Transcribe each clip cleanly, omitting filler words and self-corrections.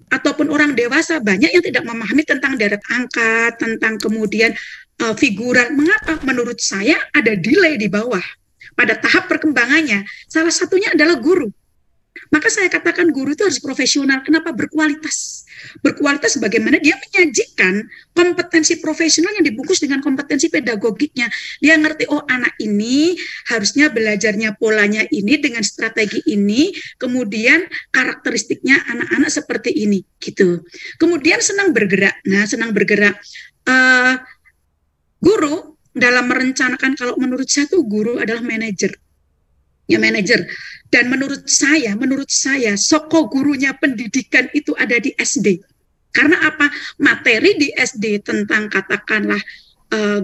ataupun orang dewasa banyak yang tidak memahami tentang deret angka, tentang kemudian figuran. Mengapa? Menurut saya ada delay di bawah pada tahap perkembangannya. Salah satunya adalah guru. Maka saya katakan guru itu harus profesional. Kenapa? Berkualitas. Berkualitas bagaimana dia menyajikan kompetensi profesional yang dibungkus dengan kompetensi pedagogiknya. Dia ngerti, oh anak ini harusnya belajarnya polanya ini dengan strategi ini, kemudian karakteristiknya anak-anak seperti ini, gitu. Kemudian senang bergerak. Nah, senang bergerak. Guru dalam merencanakan, kalau menurut saya tuh guru adalah manajer. Ya, manajer. Dan menurut saya soko gurunya pendidikan itu ada di SD. Karena apa? Materi di SD tentang katakanlah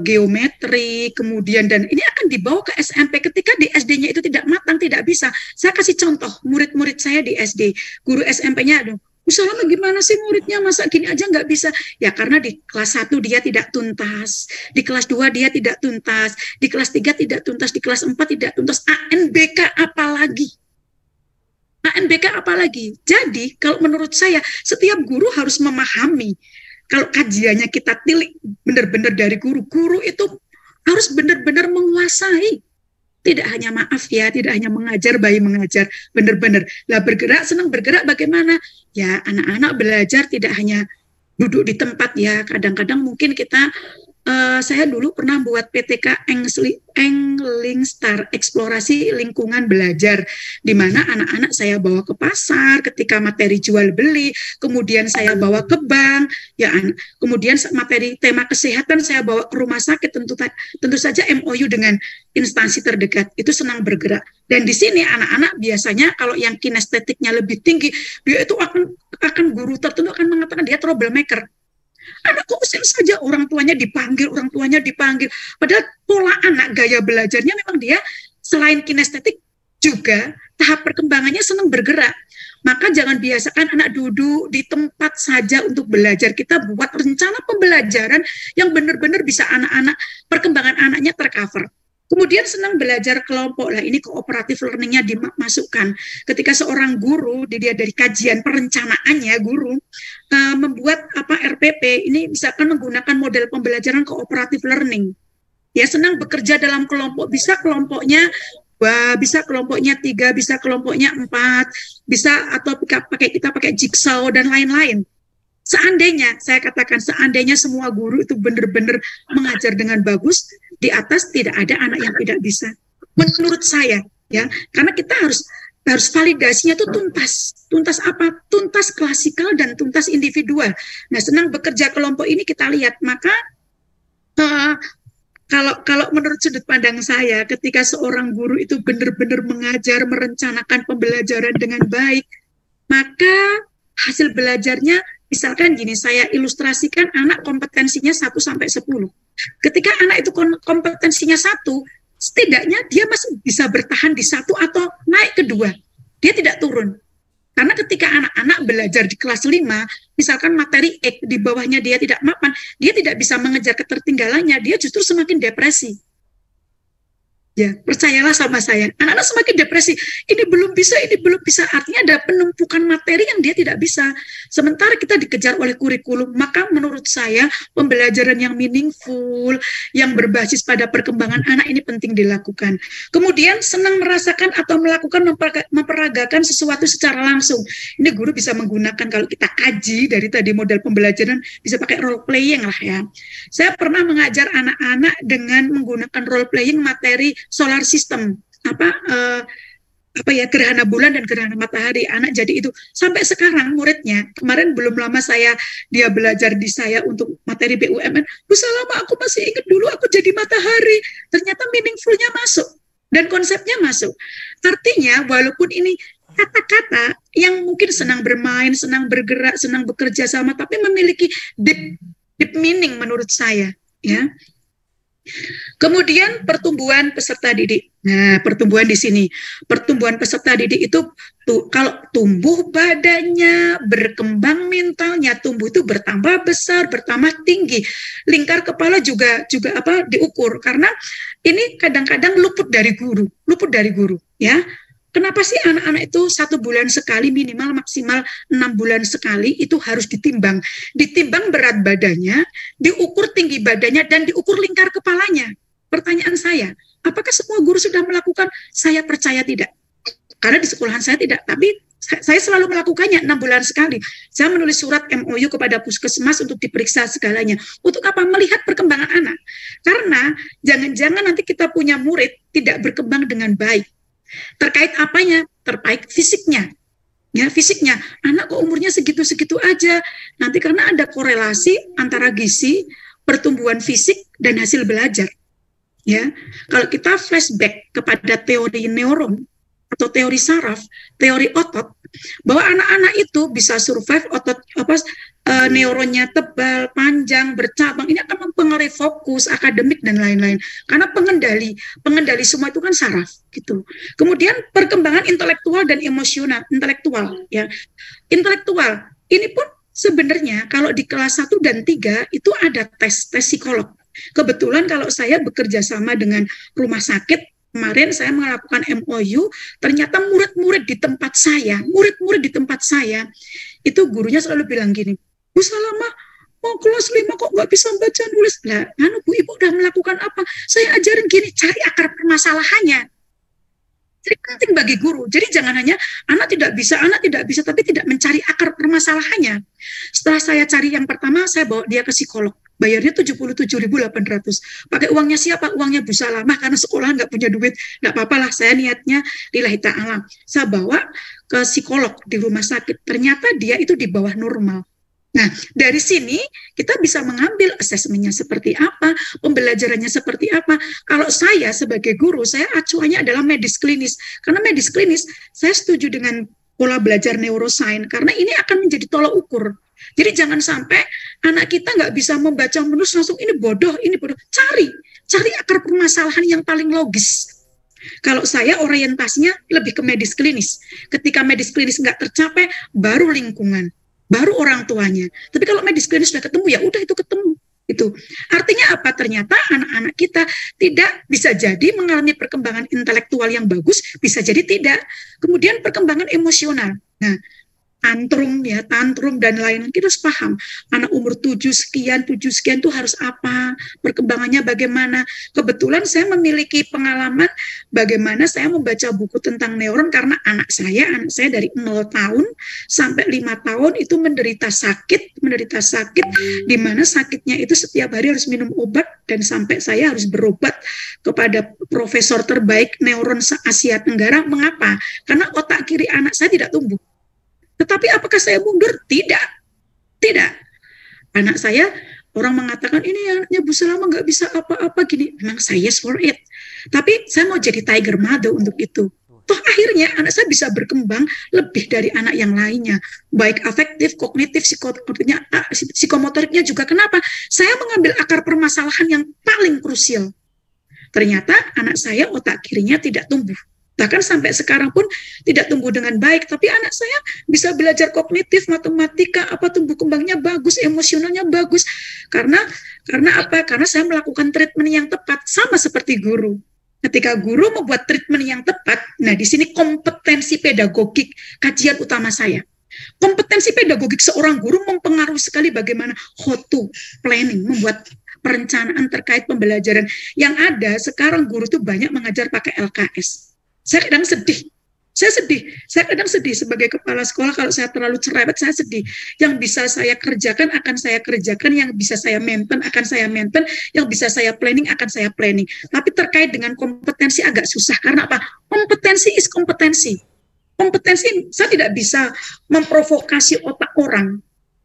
geometri, kemudian dan ini akan dibawa ke SMP ketika di SD-nya itu tidak matang, tidak bisa. Saya kasih contoh murid-murid saya di SD, guru SMP-nya, aduh, Salama gimana sih muridnya, masa gini aja nggak bisa? Ya karena di kelas 1 dia tidak tuntas, di kelas 2 dia tidak tuntas, di kelas 3 tidak tuntas, di kelas 4 tidak tuntas, ANBK apalagi. ANBK apalagi. Jadi kalau menurut saya setiap guru harus memahami, kalau kajiannya kita tilik benar-benar dari guru, guru itu harus benar-benar menguasai. Tidak hanya maaf ya, tidak hanya mengajar, bayi mengajar, benar-benar. Lah bergerak, senang bergerak bagaimana? Ya anak-anak belajar tidak hanya duduk di tempat ya. Kadang-kadang mungkin kita, saya dulu pernah buat PTK Engling Star, eksplorasi lingkungan belajar, di mana anak-anak saya bawa ke pasar ketika materi jual beli, kemudian saya bawa ke bank, ya, kemudian materi tema kesehatan saya bawa ke rumah sakit, tentu saja MOU dengan instansi terdekat, itu senang bergerak. Dan di sini anak-anak biasanya kalau yang kinestetiknya lebih tinggi, dia itu akan guru tertentu akan mengatakan dia troublemaker. Anakku usir saja, orang tuanya dipanggil. Padahal pola anak, gaya belajarnya memang dia selain kinestetik juga tahap perkembangannya senang bergerak. Maka jangan biasakan anak duduk di tempat saja untuk belajar. Kita buat rencana pembelajaran yang benar-benar bisa anak-anak, perkembangan anaknya tercover. Kemudian senang belajar kelompok. Lah ini cooperative learning-nya dimasukkan. Ketika seorang guru, dia dari kajian perencanaannya, guru membuat RPP, ini misalkan menggunakan model pembelajaran cooperative learning. Ya, senang bekerja dalam kelompok, bisa kelompoknya 2, bisa kelompoknya 3, bisa kelompoknya 4, bisa atau kita pakai jigsaw dan lain-lain. Seandainya, saya katakan seandainya semua guru itu benar-benar mengajar dengan bagus, di atas tidak ada anak yang tidak bisa. Menurut saya, ya, karena kita harus validasinya itu tuntas. Tuntas apa? Tuntas klasikal dan tuntas individual. Nah, senang bekerja kelompok ini kita lihat, maka kalau menurut sudut pandang saya, ketika seorang guru itu benar-benar mengajar, merencanakan pembelajaran dengan baik, maka hasil belajarnya, misalkan gini, saya ilustrasikan anak kompetensinya 1-10. Ketika anak itu kompetensinya 1, setidaknya dia masih bisa bertahan di 1 atau naik ke 2. Dia tidak turun. Karena ketika anak-anak belajar di kelas 5, misalkan materi X di bawahnya dia tidak mapan, dia tidak bisa mengejar ketertinggalannya, dia justru semakin depresi. Ya, percayalah sama saya, anak-anak semakin depresi, ini belum bisa, artinya ada penumpukan materi yang dia tidak bisa. Sementara kita dikejar oleh kurikulum, maka menurut saya pembelajaran yang meaningful, yang berbasis pada perkembangan anak ini penting dilakukan. Kemudian senang merasakan atau melakukan memperagakan sesuatu secara langsung. Ini guru bisa menggunakan, kalau kita kaji dari tadi model pembelajaran, bisa pakai role playing lah ya. Saya pernah mengajar anak-anak dengan menggunakan role playing materi solar system, gerhana bulan dan gerhana matahari. Anak jadi itu sampai sekarang muridnya. Kemarin belum lama dia belajar di saya untuk materi BUMN. Bu Salama, aku masih ingat dulu aku jadi matahari. Ternyata meaningfulnya masuk dan konsepnya masuk. Artinya walaupun ini kata-kata yang mungkin senang bermain, senang bergerak, senang bekerja sama, tapi memiliki deep meaning menurut saya, ya. Kemudian pertumbuhan peserta didik. Nah, pertumbuhan di sini. Pertumbuhan peserta didik itu kalau tumbuh badannya, berkembang mentalnya, tumbuh itu bertambah besar, bertambah tinggi. Lingkar kepala juga diukur, karena ini kadang-kadang luput dari guru, ya. Kenapa sih anak-anak itu 1 bulan sekali, minimal maksimal 6 bulan sekali itu harus ditimbang. Ditimbang berat badannya, diukur tinggi badannya, dan diukur lingkar kepalanya. Pertanyaan saya, apakah semua guru sudah melakukan? Saya percaya tidak. Karena di sekolahan saya tidak, tapi saya selalu melakukannya 6 bulan sekali. Saya menulis surat MOU kepada puskesmas untuk diperiksa segalanya. Untuk apa? Melihat perkembangan anak. Karena jangan-jangan nanti kita punya murid tidak berkembang dengan baik. Terkait apanya? Terkait fisiknya. Ya, fisiknya. Anak kok umurnya segitu-segitu aja. Nanti karena ada korelasi antara gizi, pertumbuhan fisik, dan hasil belajar. Ya, kalau kita flashback kepada teori neuron atau teori saraf, teori otot, bahwa anak-anak itu bisa survive otot neuronnya tebal, panjang, bercabang, ini akan mempengaruhi fokus, akademik, dan lain-lain. Karena pengendali semua itu kan saraf, gitu. Kemudian perkembangan intelektual dan emosional, intelektual, ya. Intelektual, ini pun sebenarnya kalau di kelas 1 dan 3 itu ada tes psikolog. Kebetulan kalau saya bekerja sama dengan rumah sakit, kemarin saya melakukan MOU, ternyata murid-murid di tempat saya, itu gurunya selalu bilang gini, Bu Salamah, mau kelas 5 kok nggak bisa baca nulis? Lah, Bu Ibu udah melakukan apa? Saya ajarin gini, cari akar permasalahannya. Jadi penting bagi guru. Jadi jangan hanya anak tidak bisa, tapi tidak mencari akar permasalahannya. Setelah saya cari yang pertama, saya bawa dia ke psikolog. Bayarnya 77.800. Pakai uangnya siapa? Uangnya Bu Salamah, karena sekolah nggak punya duit. Nggak apa-apa lah, saya niatnya lillahi ta'ala. Saya bawa ke psikolog di rumah sakit. Ternyata dia itu di bawah normal. Nah, dari sini kita bisa mengambil asesmennya seperti apa, pembelajarannya seperti apa. Kalau saya sebagai guru, saya acuannya adalah medis klinis. Karena medis klinis, saya setuju dengan pola belajar neuroscience, karena ini akan menjadi tolak ukur. Jadi jangan sampai anak kita nggak bisa membaca menulis langsung ini bodoh. Cari akar permasalahan yang paling logis. Kalau saya orientasinya lebih ke medis klinis. Ketika medis klinis nggak tercapai, baru lingkungan, baru orang tuanya. Tapi kalau medis klinis sudah ketemu, ya udah itu ketemu. Itu artinya apa? Ternyata anak-anak kita tidak bisa jadi mengalami perkembangan intelektual yang bagus, bisa jadi tidak. Kemudian perkembangan emosional. Nah, tantrum dan lain-lain, kita harus paham anak umur 7 sekian itu harus apa, perkembangannya bagaimana. Kebetulan saya memiliki pengalaman bagaimana saya membaca buku tentang neuron, karena anak saya dari 0 tahun sampai 5 tahun itu menderita sakit, di mana sakitnya itu setiap hari harus minum obat, dan sampai saya harus berobat kepada profesor terbaik neuron se-Asia Tenggara. Mengapa? Karena otak kiri anak saya tidak tumbuh. Tetapi apakah saya mundur? Tidak. Anak saya, orang mengatakan, ini anaknya Bu Salamah nggak bisa apa-apa gini. Memang saya yes for it. Tapi saya mau jadi tiger mother untuk itu. Toh akhirnya anak saya bisa berkembang lebih dari anak yang lainnya. Baik afektif, kognitif, psikomotoriknya juga. Kenapa? Saya mengambil akar permasalahan yang paling krusial. Ternyata anak saya otak kirinya tidak tumbuh. Bahkan sampai sekarang pun tidak tumbuh dengan baik, tapi anak saya bisa belajar kognitif, matematika, tumbuh kembangnya bagus, emosionalnya bagus. Karena apa? Karena saya melakukan treatment yang tepat, sama seperti guru. Ketika guru membuat treatment yang tepat, nah di sini kompetensi pedagogik kajian utama saya. Kompetensi pedagogik seorang guru mempengaruhi sekali bagaimana how to planning, membuat perencanaan terkait pembelajaran. Yang ada sekarang guru tuh banyak mengajar pakai LKS. Saya kadang sedih. Saya kadang sedih sebagai kepala sekolah kalau saya terlalu cerewet, saya sedih. Yang bisa saya kerjakan akan saya kerjakan, yang bisa saya maintain akan saya maintain, yang bisa saya planning akan saya planning. Tapi terkait dengan kompetensi agak susah. Karena apa? Kompetensi is kompetensi. Kompetensi, saya tidak bisa memprovokasi otak orang.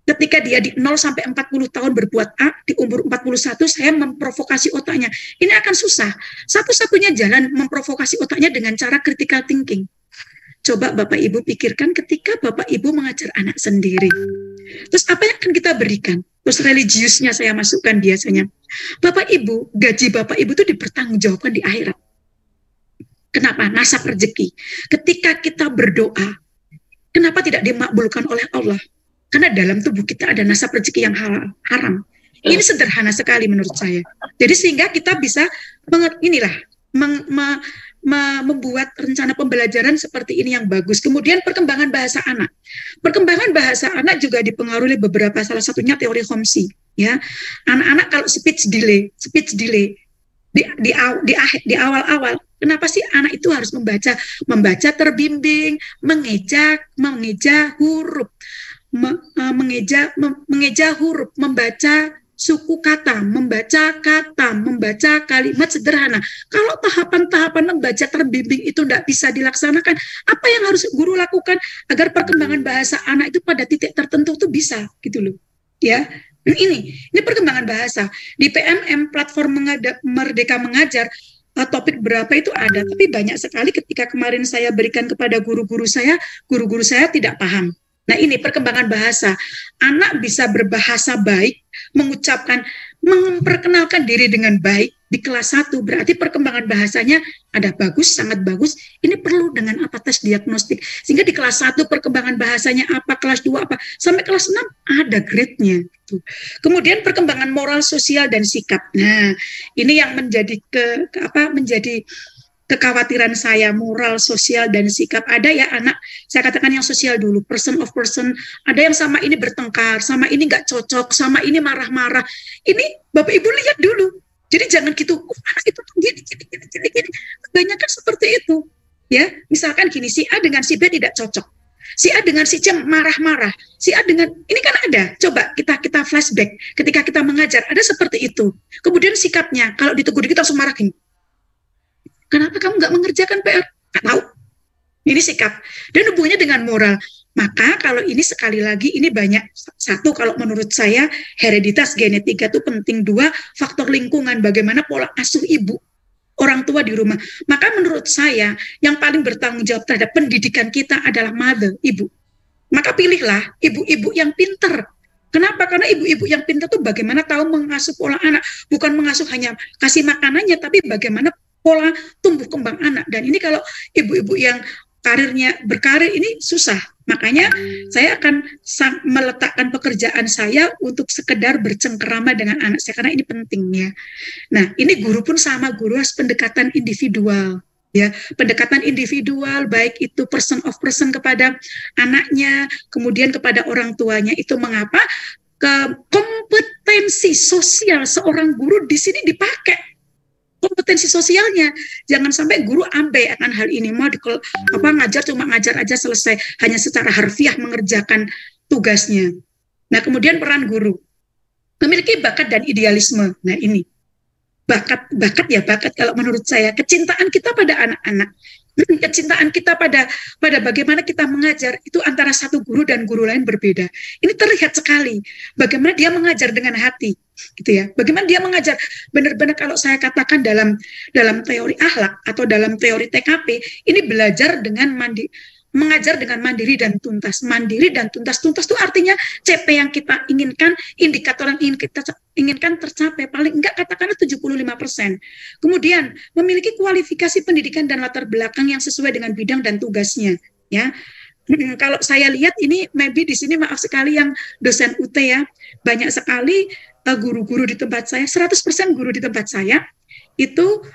Ketika dia di 0 sampai 40 tahun berbuat A, di umur 41 saya memprovokasi otaknya. Ini akan susah. Satu-satunya jalan memprovokasi otaknya dengan cara critical thinking. Coba Bapak Ibu pikirkan ketika Bapak Ibu mengajar anak sendiri. Terus apa yang akan kita berikan? Terus religiusnya saya masukkan biasanya. Bapak Ibu, gaji Bapak Ibu itu dipertanggungjawabkan di akhirat. Kenapa? Nasab rezeki. Ketika kita berdoa, kenapa tidak dimakbulkan oleh Allah? Karena dalam tubuh kita ada nasab rezeki yang haram. Ini sederhana sekali menurut saya. Jadi sehingga kita bisa membuat rencana pembelajaran seperti ini yang bagus. Kemudian perkembangan bahasa anak. Perkembangan bahasa anak juga dipengaruhi beberapa, salah satunya teori Chomsky. Ya, anak-anak kalau speech delay di awal-awal, kenapa sih anak itu harus membaca terbimbing, mengeja huruf, mengeja huruf, membaca suku kata, membaca kalimat sederhana. Kalau tahapan-tahapan membaca terbimbing itu tidak bisa dilaksanakan, apa yang harus guru lakukan agar perkembangan bahasa anak itu pada titik tertentu itu bisa, gitu loh. Ya, ini perkembangan bahasa di PMM, platform Merdeka Mengajar. Topik berapa itu ada, tapi banyak sekali ketika kemarin saya berikan kepada guru-guru saya tidak paham. Nah, ini perkembangan bahasa. Anak bisa berbahasa baik, memperkenalkan diri dengan baik di kelas 1, berarti perkembangan bahasanya ada bagus, sangat bagus. Ini perlu dengan apa, tes diagnostik. Sehingga di kelas 1 perkembangan bahasanya apa, kelas 2 apa, sampai kelas 6 ada grade-nya. Kemudian perkembangan moral, sosial, dan sikap. Nah, ini yang menjadi menjadi kekhawatiran saya, moral, sosial, dan sikap. Ada ya anak, saya katakan yang sosial dulu, person of person, ada yang sama ini bertengkar, sama ini nggak cocok, sama ini marah-marah. Ini Bapak Ibu lihat dulu. Jadi jangan gitu, anak itu gini. Kebanyakan seperti itu. Ya, misalkan gini, si A dengan si B tidak cocok. Si A dengan si C marah-marah. Si A dengan, ini kan ada. Coba kita flashback. Ketika kita mengajar, ada seperti itu. Kemudian sikapnya, kalau ditegur kita langsung marah gini. Kenapa kamu nggak mengerjakan PR? Nggak tahu. Ini sikap. Dan hubungannya dengan moral. Maka kalau ini sekali lagi, ini banyak. Satu, kalau menurut saya, hereditas genetika itu penting. 2, faktor lingkungan. Bagaimana pola asuh ibu, orang tua di rumah. Maka menurut saya, yang paling bertanggung jawab terhadap pendidikan kita adalah mother, ibu. Maka pilihlah ibu-ibu yang pinter. Kenapa? Karena ibu-ibu yang pintar tuh bagaimana tahu mengasuh pola anak. Bukan mengasuh hanya kasih makanannya, tapi bagaimana pola tumbuh kembang anak. Dan ini kalau ibu-ibu yang berkarir ini susah. Makanya saya akan meletakkan pekerjaan saya untuk sekedar bercengkerama dengan anak saya, karena ini pentingnya. Nah, ini guru pun sama, guru harus pendekatan individual. Ya, pendekatan individual, baik itu person of person kepada anaknya, kemudian kepada orang tuanya. Itu mengapa kompetensi sosial seorang guru di sini dipakai. Kompetensi sosialnya, jangan sampai guru abai akan hal ini, mau ngajar cuma ngajar aja selesai, hanya secara harfiah mengerjakan tugasnya. Nah, kemudian peran guru memiliki bakat dan idealisme. Nah, ini bakat kalau menurut saya, kecintaan kita pada anak-anak, kecintaan kita pada bagaimana kita mengajar itu antara satu guru dan guru lain berbeda. Ini terlihat sekali bagaimana dia mengajar dengan hati, gitu ya. Bagaimana dia mengajar benar-benar, kalau saya katakan dalam teori akhlak atau dalam teori TKP, ini belajar dengan mengajar dengan mandiri dan tuntas. Mandiri dan tuntas. Tuntas itu artinya CP yang kita inginkan, indikator yang ingin kita inginkan tercapai, paling enggak katakanlah 75%. Kemudian memiliki kualifikasi pendidikan dan latar belakang yang sesuai dengan bidang dan tugasnya, ya. Kalau saya lihat ini, maybe di sini maaf sekali yang dosen UT ya, banyak sekali guru-guru di tempat saya, 100% guru di tempat saya itu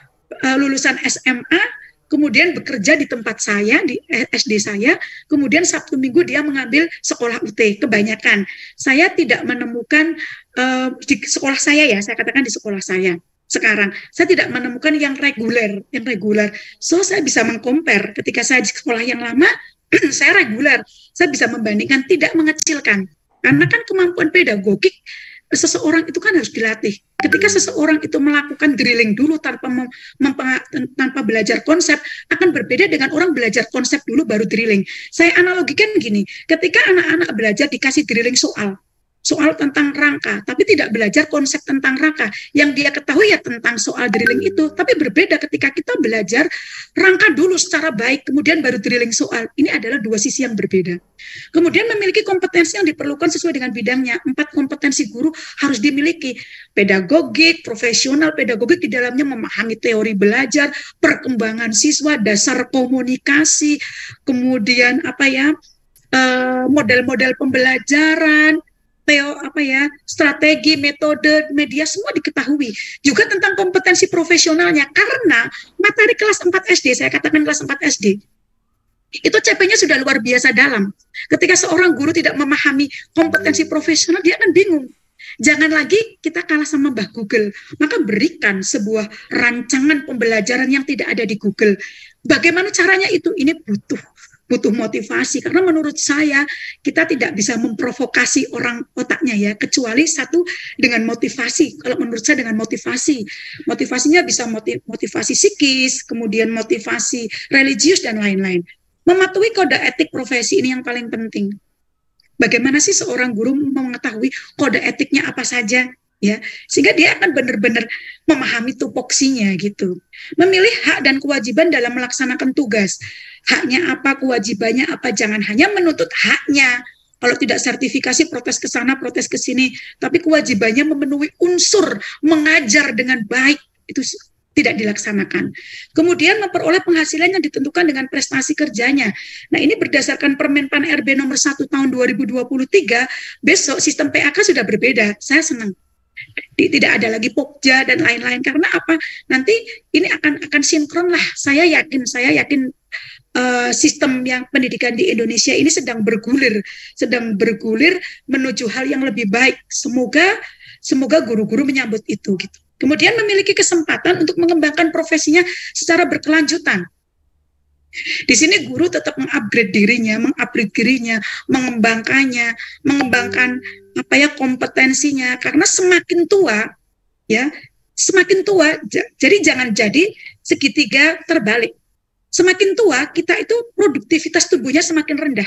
lulusan SMA, kemudian bekerja di tempat saya, di SD saya, kemudian Sabtu Minggu dia mengambil sekolah UT, kebanyakan. Saya tidak menemukan di sekolah saya ya, saya katakan di sekolah saya. Sekarang, saya tidak menemukan yang reguler. So, saya bisa mengcompare ketika saya di sekolah yang lama, saya reguler. Saya bisa membandingkan, tidak mengecilkan. Karena kan kemampuan pedagogik, seseorang itu kan harus dilatih. Ketika seseorang itu melakukan drilling dulu tanpa belajar konsep, akan berbeda dengan orang belajar konsep dulu baru drilling. Saya analogikan gini, ketika anak-anak belajar dikasih drilling soal tentang rangka, tapi tidak belajar konsep tentang rangka. Yang dia ketahui ya tentang soal drilling itu, tapi berbeda ketika kita belajar rangka dulu secara baik, kemudian baru drilling soal. Ini adalah dua sisi yang berbeda. Kemudian memiliki kompetensi yang diperlukan sesuai dengan bidangnya. 4 kompetensi guru harus dimiliki. Pedagogik, profesional pedagogik di dalamnya memahami teori belajar, perkembangan siswa, dasar komunikasi, kemudian model-model pembelajaran, strategi, metode, media semua diketahui. Juga tentang kompetensi profesionalnya, karena materi kelas 4 SD, saya katakan kelas 4 SD, itu CP-nya sudah luar biasa dalam. Ketika seorang guru tidak memahami kompetensi profesional, dia akan bingung. Jangan lagi kita kalah sama Mbah Google, maka berikan sebuah rancangan pembelajaran yang tidak ada di Google. Bagaimana caranya itu? Ini butuh motivasi, karena menurut saya kita tidak bisa memprovokasi orang otaknya ya, kecuali satu dengan motivasi. Kalau menurut saya dengan motivasinya bisa motivasi psikis, kemudian motivasi religius dan lain-lain. Mematuhi kode etik profesi ini yang paling penting. Bagaimana sih seorang guru mengetahui kode etiknya apa saja, ya, sehingga dia akan benar-benar memahami tupoksinya gitu. Memilih hak dan kewajiban dalam melaksanakan tugas. Haknya apa, kewajibannya apa, jangan hanya menuntut haknya. Kalau tidak sertifikasi, protes ke sana, protes ke sini, tapi kewajibannya memenuhi unsur mengajar dengan baik, itu tidak dilaksanakan. Kemudian memperoleh penghasilan yang ditentukan dengan prestasi kerjanya. Nah, ini berdasarkan Permenpan RB nomor 1 tahun 2023, besok sistem PAK sudah berbeda. Saya senang. Tidak ada lagi Pokja dan lain-lain, karena apa? Nanti ini akan sinkron lah. Saya yakin sistem yang pendidikan di Indonesia ini sedang bergulir menuju hal yang lebih baik. Semoga guru-guru menyambut itu gitu. Kemudian memiliki kesempatan untuk mengembangkan profesinya secara berkelanjutan. Di sini guru tetap mengupgrade dirinya, mengembangkan kompetensinya, karena semakin tua, jadi jangan jadi segitiga terbalik. Semakin tua kita itu produktivitas tubuhnya semakin rendah,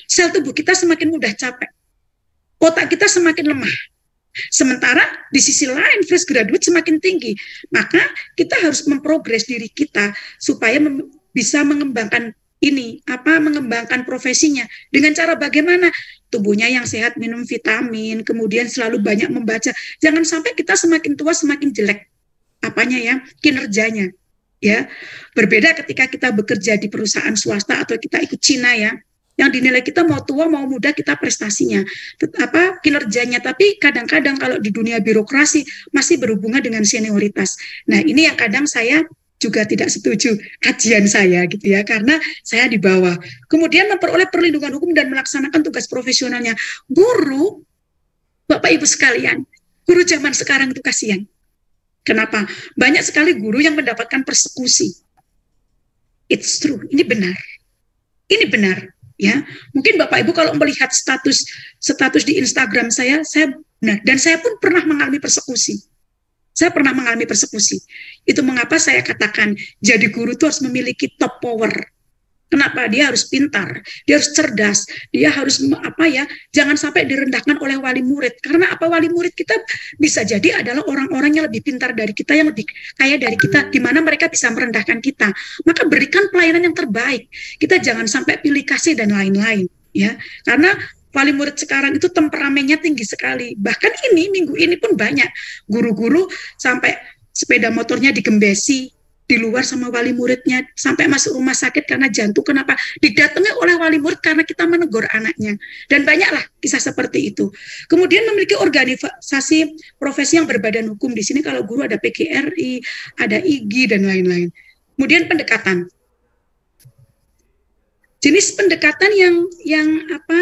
sel tubuh kita semakin mudah capek, otak kita semakin lemah. Sementara di sisi lain fresh graduate semakin tinggi, maka kita harus memprogres diri kita supaya bisa mengembangkan mengembangkan profesinya dengan cara bagaimana? Tubuhnya yang sehat, minum vitamin, kemudian selalu banyak membaca. Jangan sampai kita semakin tua semakin jelek kinerjanya. Ya, berbeda ketika kita bekerja di perusahaan swasta atau kita ikut Cina ya. Yang dinilai kita mau tua mau muda kita prestasinya, kinerjanya, tapi kadang-kadang kalau di dunia birokrasi masih berhubungan dengan senioritas. Nah, ini yang kadang saya juga tidak setuju kajian saya gitu ya, karena saya di bawah. Kemudian memperoleh perlindungan hukum dan melaksanakan tugas profesionalnya. Guru, Bapak Ibu sekalian, guru zaman sekarang itu kasihan. Kenapa? Banyak sekali guru yang mendapatkan persekusi. It's true, ini benar. Ya, mungkin Bapak Ibu kalau melihat status di Instagram saya benar, dan saya pun pernah mengalami persekusi. Itu mengapa saya katakan jadi guru itu harus memiliki top power. Kenapa? Dia harus pintar, dia harus cerdas, dia harus jangan sampai direndahkan oleh wali murid. Karena wali murid kita bisa jadi adalah orang-orang yang lebih pintar dari kita, yang lebih kaya dari kita, di mana mereka bisa merendahkan kita. Maka berikan pelayanan yang terbaik. Kita jangan sampai pilih kasih dan lain-lain, ya. Karena wali murid sekarang itu temperamennya tinggi sekali. Bahkan minggu ini pun banyak guru-guru sampai sepeda motornya digembesi di luar sama wali muridnya, sampai masuk rumah sakit karena jantung. Kenapa? Didatangi oleh wali murid karena kita menegur anaknya. Dan banyaklah kisah seperti itu. Kemudian memiliki organisasi profesi yang berbadan hukum. Di sini kalau guru ada PGRI, ada IGI dan lain-lain. Kemudian pendekatan. Jenis pendekatan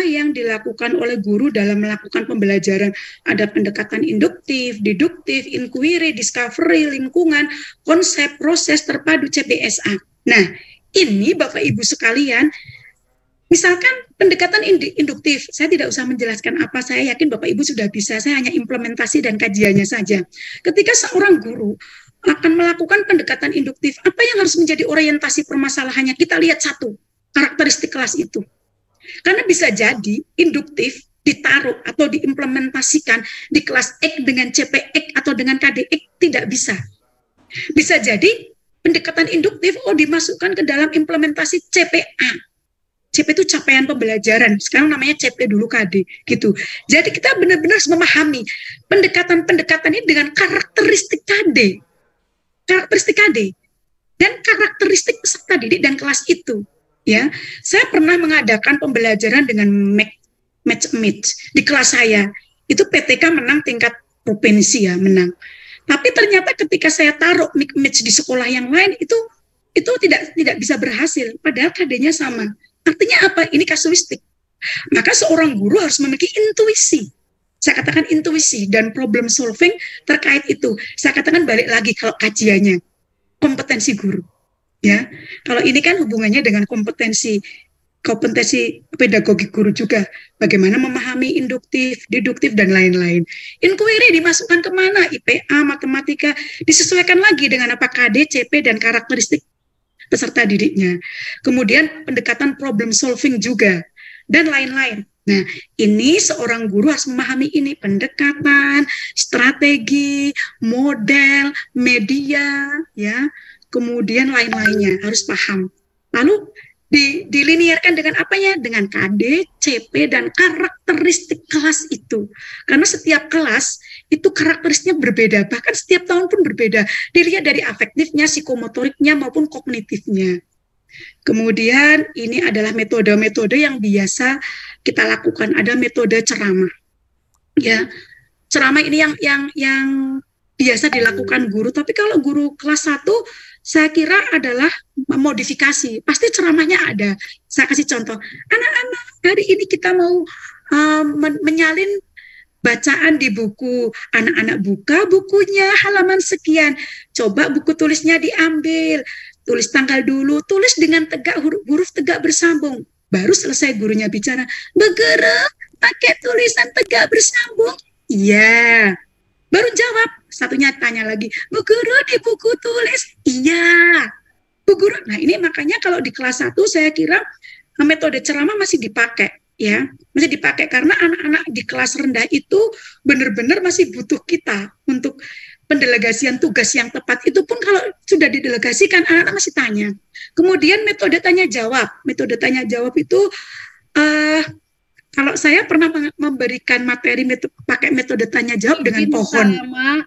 yang dilakukan oleh guru dalam melakukan pembelajaran, ada pendekatan induktif, deduktif, inquiry, discovery, lingkungan, konsep, proses, terpadu, CPSA. Nah, ini Bapak Ibu sekalian, misalkan pendekatan induktif, saya tidak usah menjelaskan apa, saya yakin Bapak Ibu sudah bisa, saya hanya implementasi dan kajiannya saja. Ketika seorang guru akan melakukan pendekatan induktif, apa yang harus menjadi orientasi permasalahannya? Kita lihat satu, karakteristik kelas itu. Karena bisa jadi induktif ditaruh atau diimplementasikan di kelas X dengan CPX atau dengan KDX tidak bisa. Bisa jadi pendekatan induktif dimasukkan ke dalam implementasi CPA. CP itu capaian pembelajaran, sekarang namanya CP dulu KD gitu. Jadi kita benar-benar harus memahami pendekatan-pendekatan ini dengan karakteristik KD. Dan karakteristik peserta didik dan kelas itu. Ya, saya pernah mengadakan pembelajaran dengan MEC. match di kelas saya itu PTK menang tingkat provinsi ya, menang. Tapi ternyata ketika saya taruh match di sekolah yang lain itu tidak bisa berhasil, padahal KD-nya sama. Artinya apa? Ini kasuistik. Maka seorang guru harus memiliki intuisi. Saya katakan intuisi dan problem solving terkait itu. Saya katakan balik lagi kalau kajiannya kompetensi guru. Ya, kalau ini kan hubungannya dengan kompetensi pedagogi guru juga, bagaimana memahami induktif, deduktif, dan lain-lain. Inquiry dimasukkan kemana? IPA, matematika, disesuaikan lagi dengan apa KD, CP, dan karakteristik peserta didiknya. Kemudian pendekatan problem solving juga, dan lain-lain. Nah, ini seorang guru harus memahami ini, pendekatan, strategi, model, media, ya, kemudian lain-lainnya, harus paham. Lalu diliniarkan dengan apanya? Dengan KD, CP, dan karakteristik kelas itu. Karena setiap kelas itu karakteristiknya berbeda, bahkan setiap tahun pun berbeda. Dilihat dari afektifnya, psikomotoriknya, maupun kognitifnya. Kemudian ini adalah metode-metode yang biasa kita lakukan. Ada metode ceramah. Ya, ceramah ini yang biasa dilakukan guru. Tapi kalau guru kelas 1, saya kira adalah modifikasi. Pasti ceramahnya ada. Saya kasih contoh. Anak-anak, hari ini kita mau menyalin bacaan di buku. Anak-anak buka bukunya halaman sekian. Coba buku tulisnya diambil. Tulis tanggal dulu. Tulis dengan tegak, huruf tegak bersambung. Baru selesai gurunya bicara. Bergerak pakai tulisan tegak bersambung. Iya. Baru jawab, satunya tanya lagi, Bu Guru di buku tulis, iya. Bu Guru, nah ini makanya kalau di kelas 1 saya kira metode ceramah masih dipakai, ya. Masih dipakai karena anak-anak di kelas rendah itu benar-benar masih butuh kita untuk pendelegasian tugas yang tepat. Itu pun kalau sudah didelegasikan, anak-anak masih tanya. Kemudian metode tanya jawab. Metode tanya jawab itu kalau saya pernah memberikan materi pakai metode tanya jawab dengan pohon.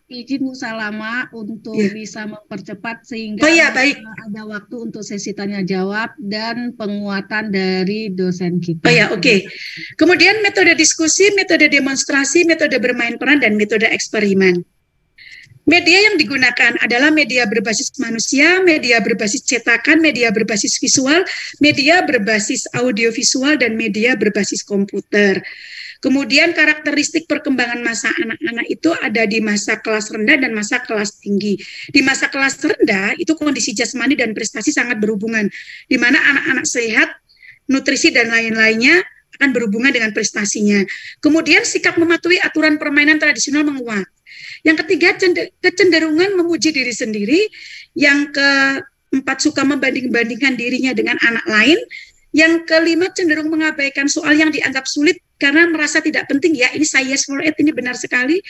Izin Musalama untuk bisa mempercepat sehingga baik. Ada waktu untuk sesi tanya jawab dan penguatan dari dosen kita. Oke. Kemudian metode diskusi, metode demonstrasi, metode bermain peran, dan metode eksperimen. Media yang digunakan adalah media berbasis manusia, media berbasis cetakan, media berbasis visual, media berbasis audiovisual, dan media berbasis komputer. Kemudian karakteristik perkembangan masa anak-anak itu ada di masa kelas rendah dan masa kelas tinggi. Di masa kelas rendah itu kondisi jasmani dan prestasi sangat berhubungan, di mana anak-anak sehat, nutrisi, dan lain-lainnya akan berhubungan dengan prestasinya. Kemudian sikap mematuhi aturan permainan tradisional menguat. Yang ketiga, kecenderungan memuji diri sendiri. Yang keempat, suka membanding-bandingkan dirinya dengan anak lain. Yang kelima, cenderung mengabaikan soal yang dianggap sulit karena merasa tidak penting. Ya, ini saya yes for it, ini benar sekali.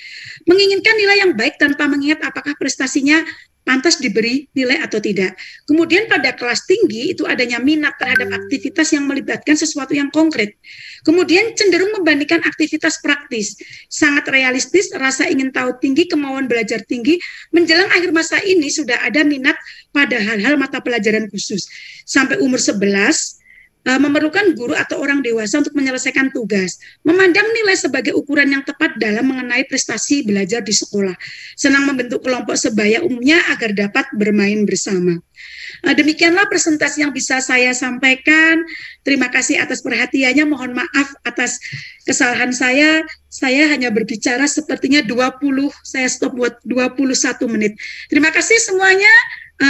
Menginginkan nilai yang baik tanpa mengingat apakah prestasinya pantas diberi nilai atau tidak. Kemudian pada kelas tinggi itu adanya minat terhadap aktivitas yang melibatkan sesuatu yang konkret. Kemudian cenderung membandingkan aktivitas praktis, sangat realistis, rasa ingin tahu tinggi, kemauan belajar tinggi. Menjelang akhir masa ini sudah ada minat pada hal-hal mata pelajaran khusus. Sampai umur 11, memerlukan guru atau orang dewasa untuk menyelesaikan tugas, memandang nilai sebagai ukuran yang tepat dalam mengenai prestasi belajar di sekolah, senang membentuk kelompok sebaya umumnya agar dapat bermain bersama. Demikianlah presentasi yang bisa saya sampaikan. Terima kasih atas perhatiannya, mohon maaf atas kesalahan saya hanya berbicara sepertinya 20, saya stop buat 21 menit. Terima kasih semuanya.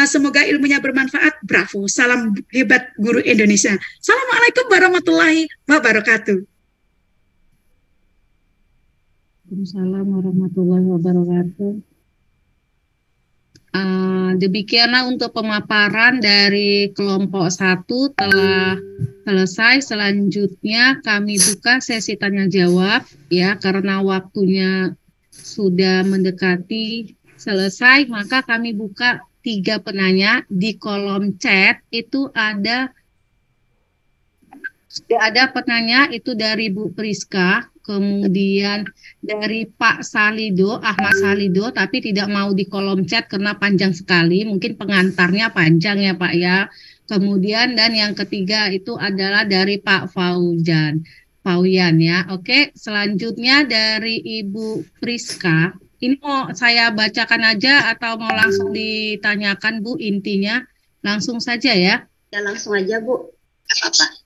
Semoga ilmunya bermanfaat. Bravo. Salam hebat guru Indonesia. Assalamualaikum warahmatullahi wabarakatuh. Waalaikumsalam warahmatullahi wabarakatuh. Demikianlah untuk pemaparan dari kelompok 1 telah selesai. Selanjutnya kami buka sesi tanya jawab ya, karena waktunya sudah mendekati selesai, maka kami buka 3 penanya. Di kolom chat itu ada penanya itu dari Bu Priska, kemudian dari Pak Salido, Ahmad Salido, tapi tidak mau di kolom chat karena panjang sekali, mungkin pengantarnya panjang ya Pak ya. Kemudian dan yang ketiga itu adalah dari Pak Faujan. Pauyan ya. Oke, selanjutnya dari Ibu Priska. Ini mau saya bacakan aja atau mau langsung ditanyakan Bu intinya? Langsung saja ya. Ya langsung aja Bu. Apa?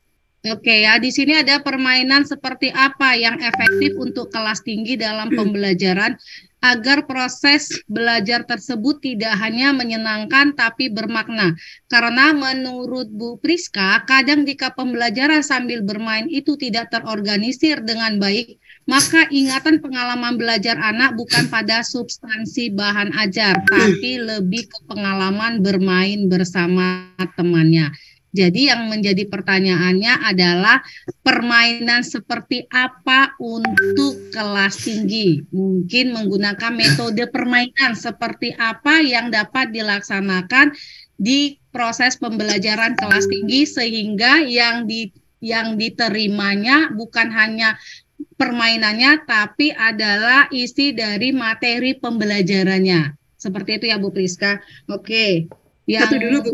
Oke ya, di sini ada permainan seperti apa yang efektif untuk kelas tinggi dalam pembelajaran agar proses belajar tersebut tidak hanya menyenangkan tapi bermakna. Karena menurut Bu Priska, kadang jika pembelajaran sambil bermain itu tidak terorganisir dengan baik, maka ingatan pengalaman belajar anak bukan pada substansi bahan ajar, tapi lebih ke pengalaman bermain bersama temannya. Jadi yang menjadi pertanyaannya adalah permainan seperti apa untuk kelas tinggi? Mungkin menggunakan metode permainan seperti apa yang dapat dilaksanakan di proses pembelajaran kelas tinggi sehingga yang diterimanya bukan hanya permainannya tapi adalah isi dari materi pembelajarannya. Seperti itu ya Bu Priska. Oke. Yang Satu dulu Bu.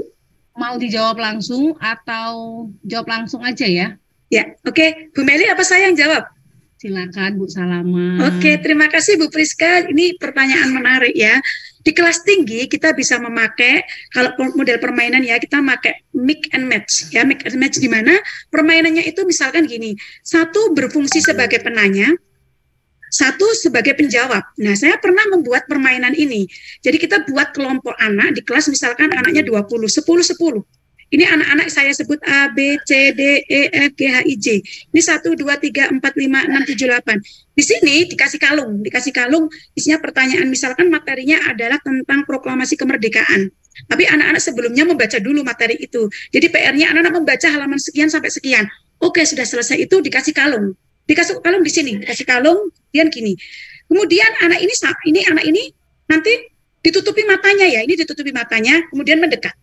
Mau dijawab langsung atau jawab langsung aja ya? Ya, oke. Bu Meli, apa saya yang jawab? Silakan Bu Salama. Oke, terima kasih Bu Priska. Ini pertanyaan menarik ya. Di kelas tinggi kita bisa memakai, kalau model permainan ya, kita pakai mix and match ya. Mix and match di mana permainannya itu misalkan gini, satu berfungsi sebagai penanya, satu sebagai penjawab. Nah, saya pernah membuat permainan ini. Jadi kita buat kelompok anak di kelas, misalkan anaknya 20, 10, 10. Ini anak-anak saya sebut A, B, C, D, E, F, G, H, I, J. Ini 1, 2, 3, 4, 5, 6, 7, 8. Di sini dikasih kalung isinya pertanyaan, misalkan materinya adalah tentang proklamasi kemerdekaan. Tapi anak-anak sebelumnya membaca dulu materi itu. Jadi PR-nya anak-anak membaca halaman sekian sampai sekian. Oke, sudah selesai itu dikasih kalung. Dikasih kalung di sini, dikasih kalung, kemudian gini. Kemudian anak ini nanti ditutupi matanya ya, ini ditutupi matanya, kemudian mendekat.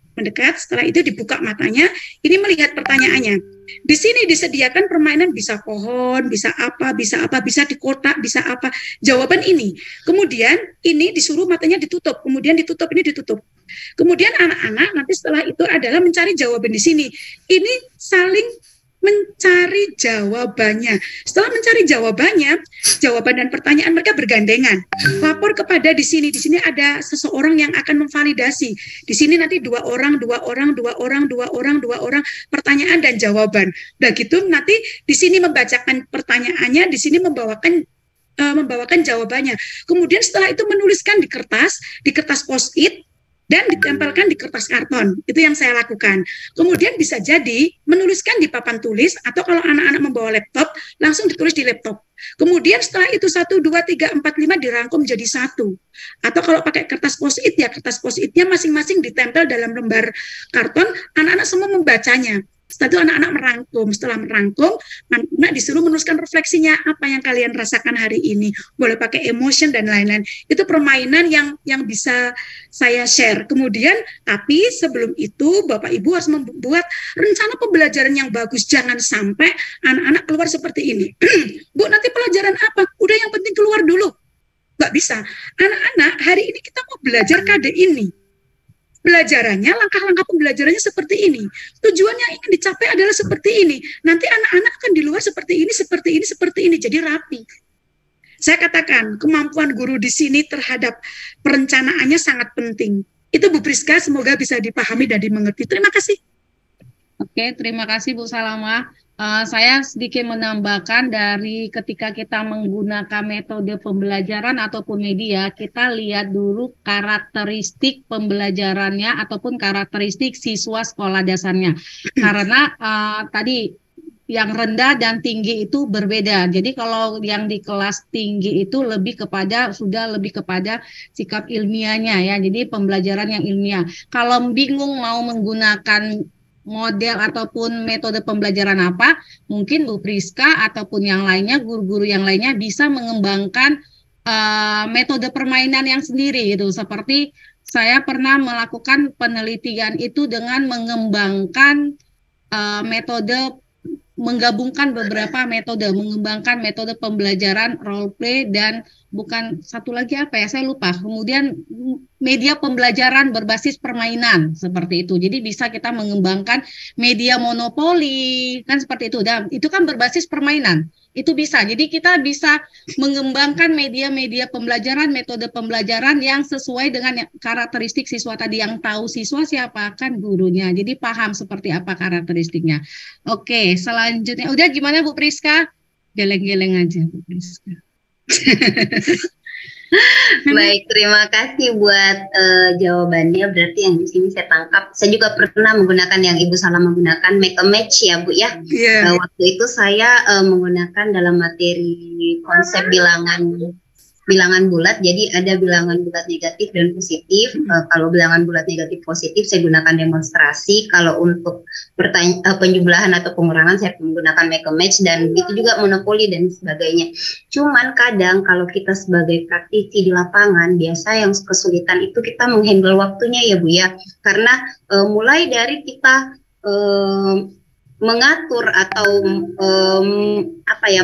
Setelah itu dibuka matanya, ini melihat pertanyaannya. Di sini disediakan permainan bisa pohon, bisa apa, bisa di kotak, bisa apa. Jawaban ini. Kemudian ini disuruh matanya ditutup, kemudian ditutup, ini ditutup. Kemudian anak-anak nanti setelah itu adalah mencari jawaban di sini. Ini saling mencari jawabannya. Setelah mencari jawabannya, jawaban dan pertanyaan mereka bergandengan. Lapor kepada di sini ada seseorang yang akan memvalidasi. Di sini nanti dua orang, pertanyaan dan jawaban. Udah gitu nanti di sini membacakan pertanyaannya, di sini membawakan jawabannya. Kemudian setelah itu menuliskan di kertas post-it, dan ditempelkan di kertas karton. Itu yang saya lakukan. Kemudian bisa jadi menuliskan di papan tulis, atau kalau anak-anak membawa laptop, langsung ditulis di laptop. Kemudian setelah itu 1, 2, 3, 4, 5 dirangkum jadi satu. Atau kalau pakai kertas post-it ya, kertas post-itnya masing-masing ditempel dalam lembar karton, anak-anak semua membacanya. Setelah itu anak-anak merangkum. Setelah merangkum, anak disuruh menuliskan refleksinya, apa yang kalian rasakan hari ini. Boleh pakai emotion dan lain-lain. Itu permainan yang bisa saya share. Kemudian, tapi sebelum itu, Bapak Ibu harus membuat rencana pembelajaran yang bagus. Jangan sampai anak-anak keluar seperti ini. Bu, nanti pelajaran apa? Udah, yang penting keluar dulu. Nggak bisa. Anak-anak, hari ini kita mau belajar KD ini. Pelajarannya, langkah-langkah pembelajarannya seperti ini. Tujuannya ingin dicapai adalah seperti ini. Nanti anak-anak akan di luar seperti ini. Jadi rapi. Saya katakan, kemampuan guru di sini terhadap perencanaannya sangat penting. Itu Bu Priska, semoga bisa dipahami dan dimengerti. Terima kasih. Oke, terima kasih Bu Salama. Saya sedikit menambahkan dari ketika kita menggunakan metode pembelajaran ataupun media, kita lihat dulu karakteristik pembelajarannya ataupun karakteristik siswa sekolah dasarnya. Karena tadi yang rendah dan tinggi itu berbeda. Jadi kalau yang di kelas tinggi itu sudah lebih kepada sikap ilmiahnya ya. Jadi pembelajaran yang ilmiah. Kalau bingung mau menggunakan model ataupun metode pembelajaran apa, mungkin Bu Priska ataupun yang lainnya, guru-guru yang lainnya bisa mengembangkan metode permainan yang sendiri gitu. Seperti saya pernah melakukan penelitian itu dengan mengembangkan metode menggabungkan beberapa metode, mengembangkan metode pembelajaran role play dan bukan satu lagi apa ya, saya lupa. Kemudian media pembelajaran berbasis permainan seperti itu. Jadi bisa kita mengembangkan media monopoli kan seperti itu. Dan itu kan berbasis permainan. Itu bisa. Jadi kita bisa mengembangkan media-media pembelajaran, metode pembelajaran yang sesuai dengan karakteristik siswa tadi, yang tahu siswa siapa kan gurunya. Jadi paham seperti apa karakteristiknya. Oke, selanjutnya. Udah gimana Bu Priska? Geleng-geleng aja Bu Priska. Baik, terima kasih buat jawabannya. Berarti yang di sini saya tangkap, saya juga pernah menggunakan yang Ibu Salam menggunakan make a match ya Bu ya. Yeah. Waktu itu saya menggunakan dalam materi konsep bilangan bulat. Jadi ada bilangan bulat negatif dan positif. Kalau bilangan bulat negatif positif saya gunakan demonstrasi. Kalau untuk penjumlahan atau pengurangan saya menggunakan make a match, dan itu juga monopoli dan sebagainya. Cuman kadang kalau kita sebagai praktisi di lapangan, biasa yang kesulitan itu kita menghandle waktunya ya Bu ya. Karena mulai dari kita mengatur atau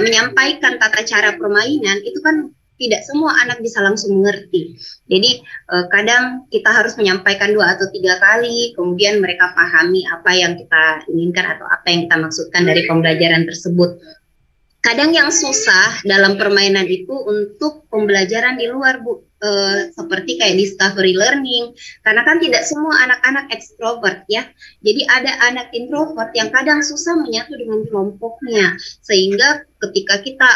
menyampaikan tata cara permainan itu kan tidak semua anak bisa langsung mengerti. Jadi kadang kita harus menyampaikan 2 atau 3 kali, kemudian mereka pahami apa yang kita inginkan atau apa yang kita maksudkan dari pembelajaran tersebut. Kadang yang susah dalam permainan itu untuk pembelajaran di luar Bu, seperti kayak discovery learning, karena kan tidak semua anak-anak ekstrovert ya. Jadi ada anak introvert yang kadang susah menyatu dengan kelompoknya, sehingga ketika kita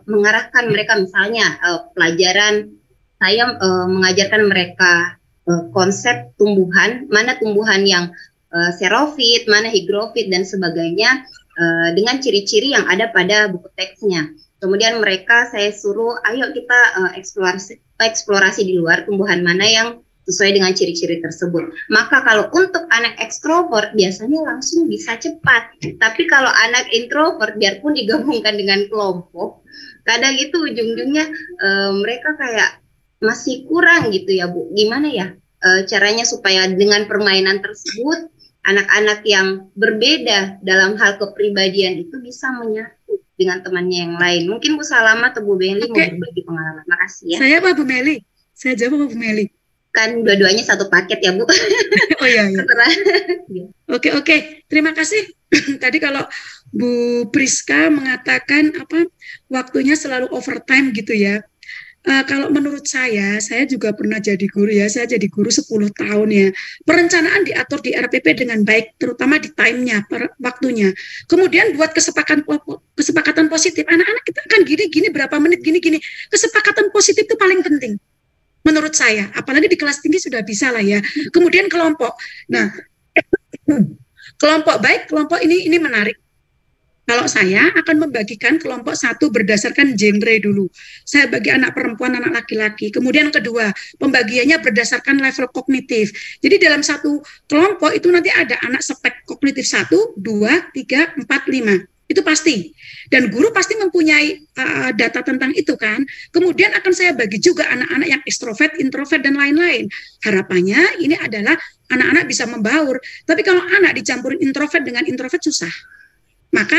mengarahkan mereka, misalnya pelajaran saya mengajarkan mereka konsep tumbuhan, mana tumbuhan yang xerofit, mana hygrofit dan sebagainya, dengan ciri-ciri yang ada pada buku teksnya. Kemudian mereka saya suruh, ayo kita eksplorasi di luar tumbuhan mana yang sesuai dengan ciri-ciri tersebut. Maka kalau untuk anak ekstrovert biasanya langsung bisa cepat. Tapi kalau anak introvert, biarpun digabungkan dengan kelompok, kadang itu ujung-ujungnya mereka kayak masih kurang gitu ya Bu. Gimana ya caranya supaya dengan permainan tersebut anak-anak yang berbeda dalam hal kepribadian itu bisa menyatu dengan temannya yang lain. Mungkin Bu Salama atau Bu Meli mau berbagi pengalaman. Makasih ya. Saya apa Bu Meli? Saya jawab apa Bu Meli? Kan dua-duanya satu paket ya Bu. Oh iya. Oke. Terima kasih. Tadi kalau Bu Priska mengatakan waktunya selalu overtime gitu ya. Kalau menurut saya juga pernah jadi guru ya, saya jadi guru 10 tahun ya. Perencanaan diatur di RPP dengan baik, terutama di time-nya, waktunya. Kemudian buat kesepakatan positif, anak-anak kita akan gini-gini, berapa menit gini-gini. Kesepakatan positif itu paling penting, menurut saya. Apalagi di kelas tinggi sudah bisa lah ya. Kemudian kelompok. Nah, kelompok baik, kelompok ini menarik. Kalau saya akan membagikan kelompok 1 berdasarkan genre dulu. Saya bagi anak perempuan, anak laki-laki. Kemudian kedua, pembagiannya berdasarkan level kognitif. Jadi dalam satu kelompok itu nanti ada anak spek kognitif 1, 2, 3, 4, 5. Itu pasti. Dan guru pasti mempunyai data tentang itu kan. Kemudian akan saya bagi juga anak-anak yang ekstrovert, introvert, dan lain-lain. Harapannya ini adalah anak-anak bisa membaur. Tapi kalau anak dicampurin introvert dengan introvert susah. Maka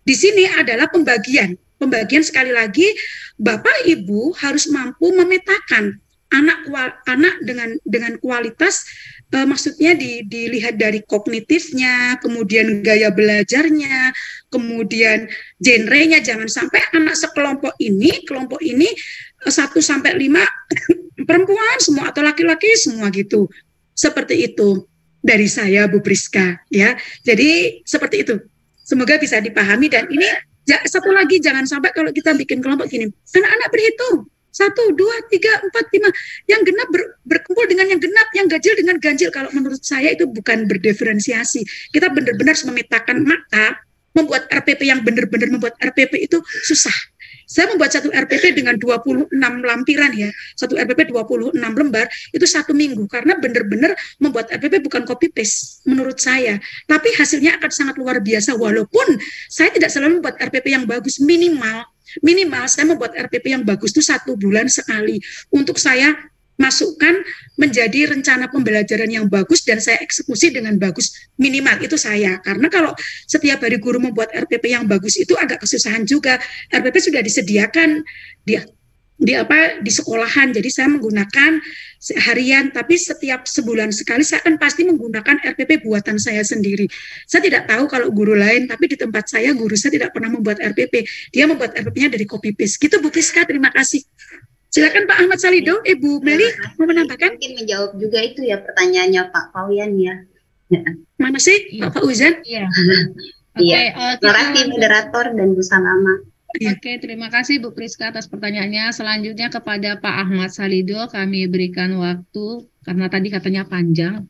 di sini adalah pembagian sekali lagi, Bapak Ibu harus mampu memetakan anak dengan kualitas, maksudnya dilihat dari kognitifnya, kemudian gaya belajarnya, kemudian genrenya. Jangan sampai anak kelompok ini 1 sampai 5 perempuan semua atau laki-laki semua gitu. Seperti itu dari saya Bu Priska ya. Jadi seperti itu. Semoga bisa dipahami. Dan ini satu lagi, jangan sampai kalau kita bikin kelompok gini, anak-anak berhitung 1, 2, 3, 4, 5, yang genap berkumpul dengan yang genap, yang ganjil dengan ganjil. Kalau menurut saya itu bukan berdiferensiasi. Kita benar-benar memetakan, maka membuat RPP yang benar-benar membuat RPP itu susah. Saya membuat satu RPP dengan 26 lampiran ya, satu RPP 26 lembar, itu 1 minggu, karena benar-benar membuat RPP bukan copy paste menurut saya, tapi hasilnya akan sangat luar biasa. Walaupun saya tidak selalu membuat RPP yang bagus, minimal saya membuat RPP yang bagus itu 1 bulan sekali, untuk saya masukkan menjadi rencana pembelajaran yang bagus dan saya eksekusi dengan bagus, minimal itu saya. Karena kalau setiap hari guru membuat RPP yang bagus itu agak kesusahan juga. RPP sudah disediakan di sekolahan, jadi saya menggunakan harian, tapi setiap sebulan sekali saya akan pasti menggunakan RPP buatan saya sendiri. Saya tidak tahu kalau guru lain, tapi di tempat saya guru saya tidak pernah membuat RPP, dia membuat RPP-nya dari copy paste. Gitu Bu Priska, terima kasih. Silakan Pak Ahmad Salido, Ibu Meli mau menambahkan? Mungkin menjawab juga itu ya pertanyaannya Pak Paulian ya. Mana sih Pak Fauzan? Iya. Iya. Terima kasih moderator dan Bu Salama. Oke, terima kasih Bu Priska atas pertanyaannya. Selanjutnya kepada Pak Ahmad Salido, kami berikan waktu karena tadi katanya panjang.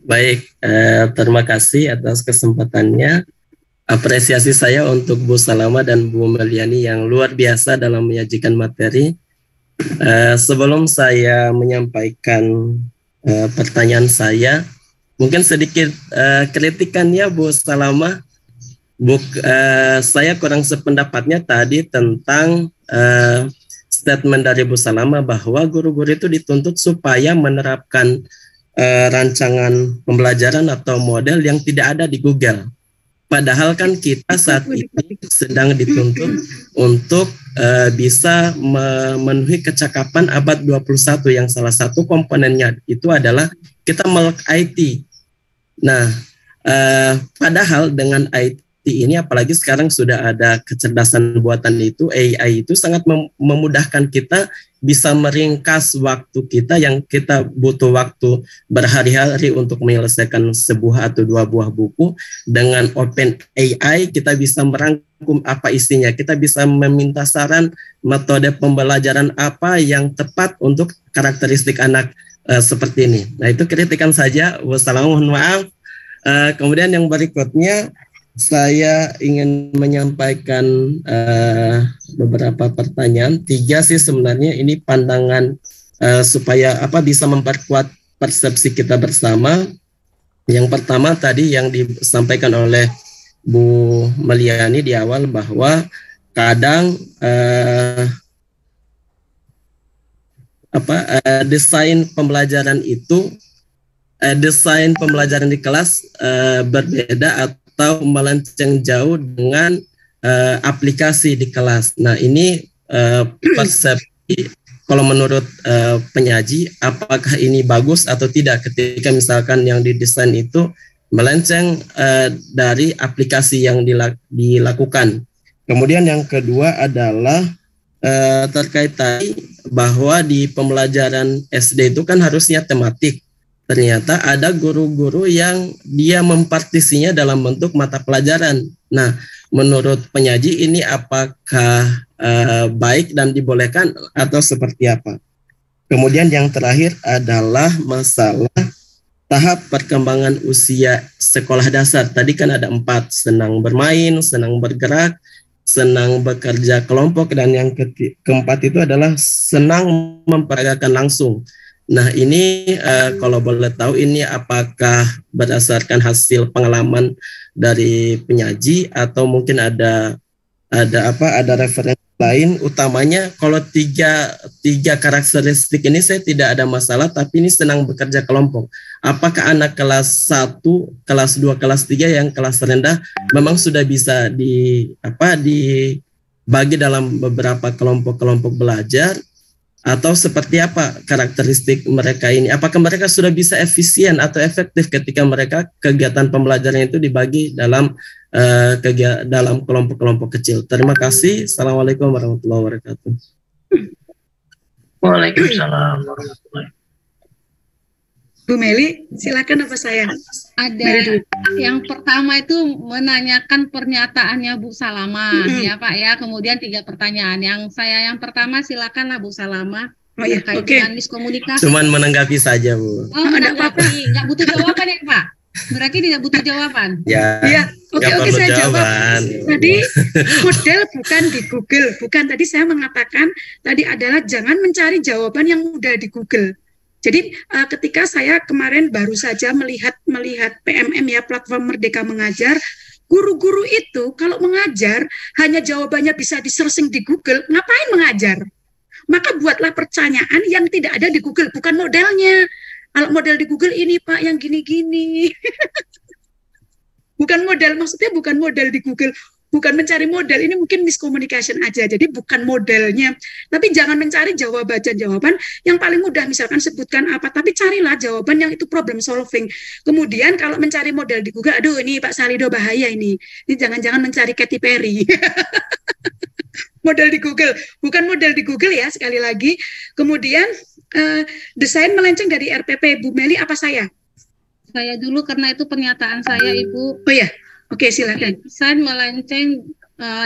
Baik, terima kasih atas kesempatannya. Apresiasi saya untuk Bu Salama dan Bu Meliani yang luar biasa dalam menyajikan materi. Sebelum saya menyampaikan pertanyaan saya, mungkin sedikit kritikannya Bu Salama. Saya kurang sependapatnya tadi tentang statement dari Bu Salama bahwa guru-guru itu dituntut supaya menerapkan rancangan pembelajaran atau model yang tidak ada di Google. Padahal kan kita saat ini sedang dituntut untuk bisa memenuhi kecakapan abad 21 yang salah satu komponennya itu adalah kita melek IT. Nah, padahal dengan IT ini apalagi sekarang sudah ada kecerdasan buatan itu, AI itu sangat memudahkan kita bisa meringkas waktu kita yang kita butuh waktu berhari-hari untuk menyelesaikan sebuah atau dua buah buku. Dengan Open AI kita bisa merangkum apa isinya, kita bisa meminta saran metode pembelajaran apa yang tepat untuk karakteristik anak seperti ini. Nah itu kritikan saja. Wassalamualaikum, mohon maaf. Kemudian yang berikutnya saya ingin menyampaikan beberapa pertanyaan. 3 sih sebenarnya, ini pandangan supaya bisa memperkuat persepsi kita bersama. Yang pertama tadi yang disampaikan oleh Bu Meliani di awal bahwa kadang desain pembelajaran itu desain pembelajaran di kelas berbeda atau melenceng jauh dengan aplikasi di kelas. Nah ini persepsi kalau menurut penyaji, apakah ini bagus atau tidak ketika misalkan yang didesain itu melenceng dari aplikasi yang dilakukan. Kemudian yang kedua adalah terkait tadi bahwa di pembelajaran SD itu kan harusnya tematik. Ternyata ada guru-guru yang dia mempartisinya dalam bentuk mata pelajaran. Nah, menurut penyaji ini apakah baik dan dibolehkan atau seperti apa? Kemudian yang terakhir adalah masalah tahap perkembangan usia sekolah dasar. Tadi kan ada 4, senang bermain, senang bergerak, senang bekerja kelompok, dan yang keempat itu adalah senang memperagakan langsung. Nah ini kalau boleh tahu ini apakah berdasarkan hasil pengalaman dari penyaji atau mungkin ada referensi lain. Utamanya kalau tiga karakteristik ini saya tidak ada masalah, tapi ini senang bekerja kelompok. Apakah anak kelas 1, kelas 2, kelas 3 yang kelas rendah memang sudah bisa dibagi dalam beberapa kelompok-kelompok belajar? Atau seperti apa karakteristik mereka ini? Apakah mereka sudah bisa efisien atau efektif ketika mereka kegiatan pembelajaran itu dibagi dalam dalam kelompok-kelompok kecil? Terima kasih. Assalamualaikum warahmatullahi wabarakatuh. Waalaikumsalam warahmatullahi wabarakatuh. Bu Meli, silakan apa saya? Ada yang pertama itu menanyakan pernyataannya Bu Salama, ya Pak ya. Kemudian 3 pertanyaan. Yang pertama silakanlah Bu Salama. Oh ya, oke. Dengan miskomunikasi. Cuman menanggapi saja Bu. Oh, menanggapi, nggak butuh jawaban ya Pak? Berarti tidak butuh jawaban. Ya, oke saya jawaban. Jawab. Tadi model bukan di Google, bukan. Tadi saya mengatakan tadi adalah jangan mencari jawaban yang udah di Google. Jadi ketika saya kemarin baru saja melihat PMM ya, platform Merdeka Mengajar, guru-guru itu kalau mengajar hanya jawabannya bisa di searching di Google, ngapain mengajar? Maka buatlah pertanyaan yang tidak ada di Google, bukan modelnya. Kalau model di Google ini Pak yang gini-gini. Bukan model, maksudnya bukan model di Google, bukan mencari model, ini mungkin miscommunication aja, jadi bukan modelnya, tapi jangan mencari jawaban yang paling mudah, misalkan sebutkan apa, tapi carilah jawaban yang itu problem solving. Kemudian kalau mencari model di Google, aduh ini Pak Salido bahaya ini jangan-jangan mencari Katy Perry. Model di Google, bukan model di Google ya, sekali lagi. Kemudian desain melenceng dari RPP, Bu Meli apa saya? Saya dulu karena itu pernyataan saya, Ibu. Oh ya, oke, silakan. Desain melenceng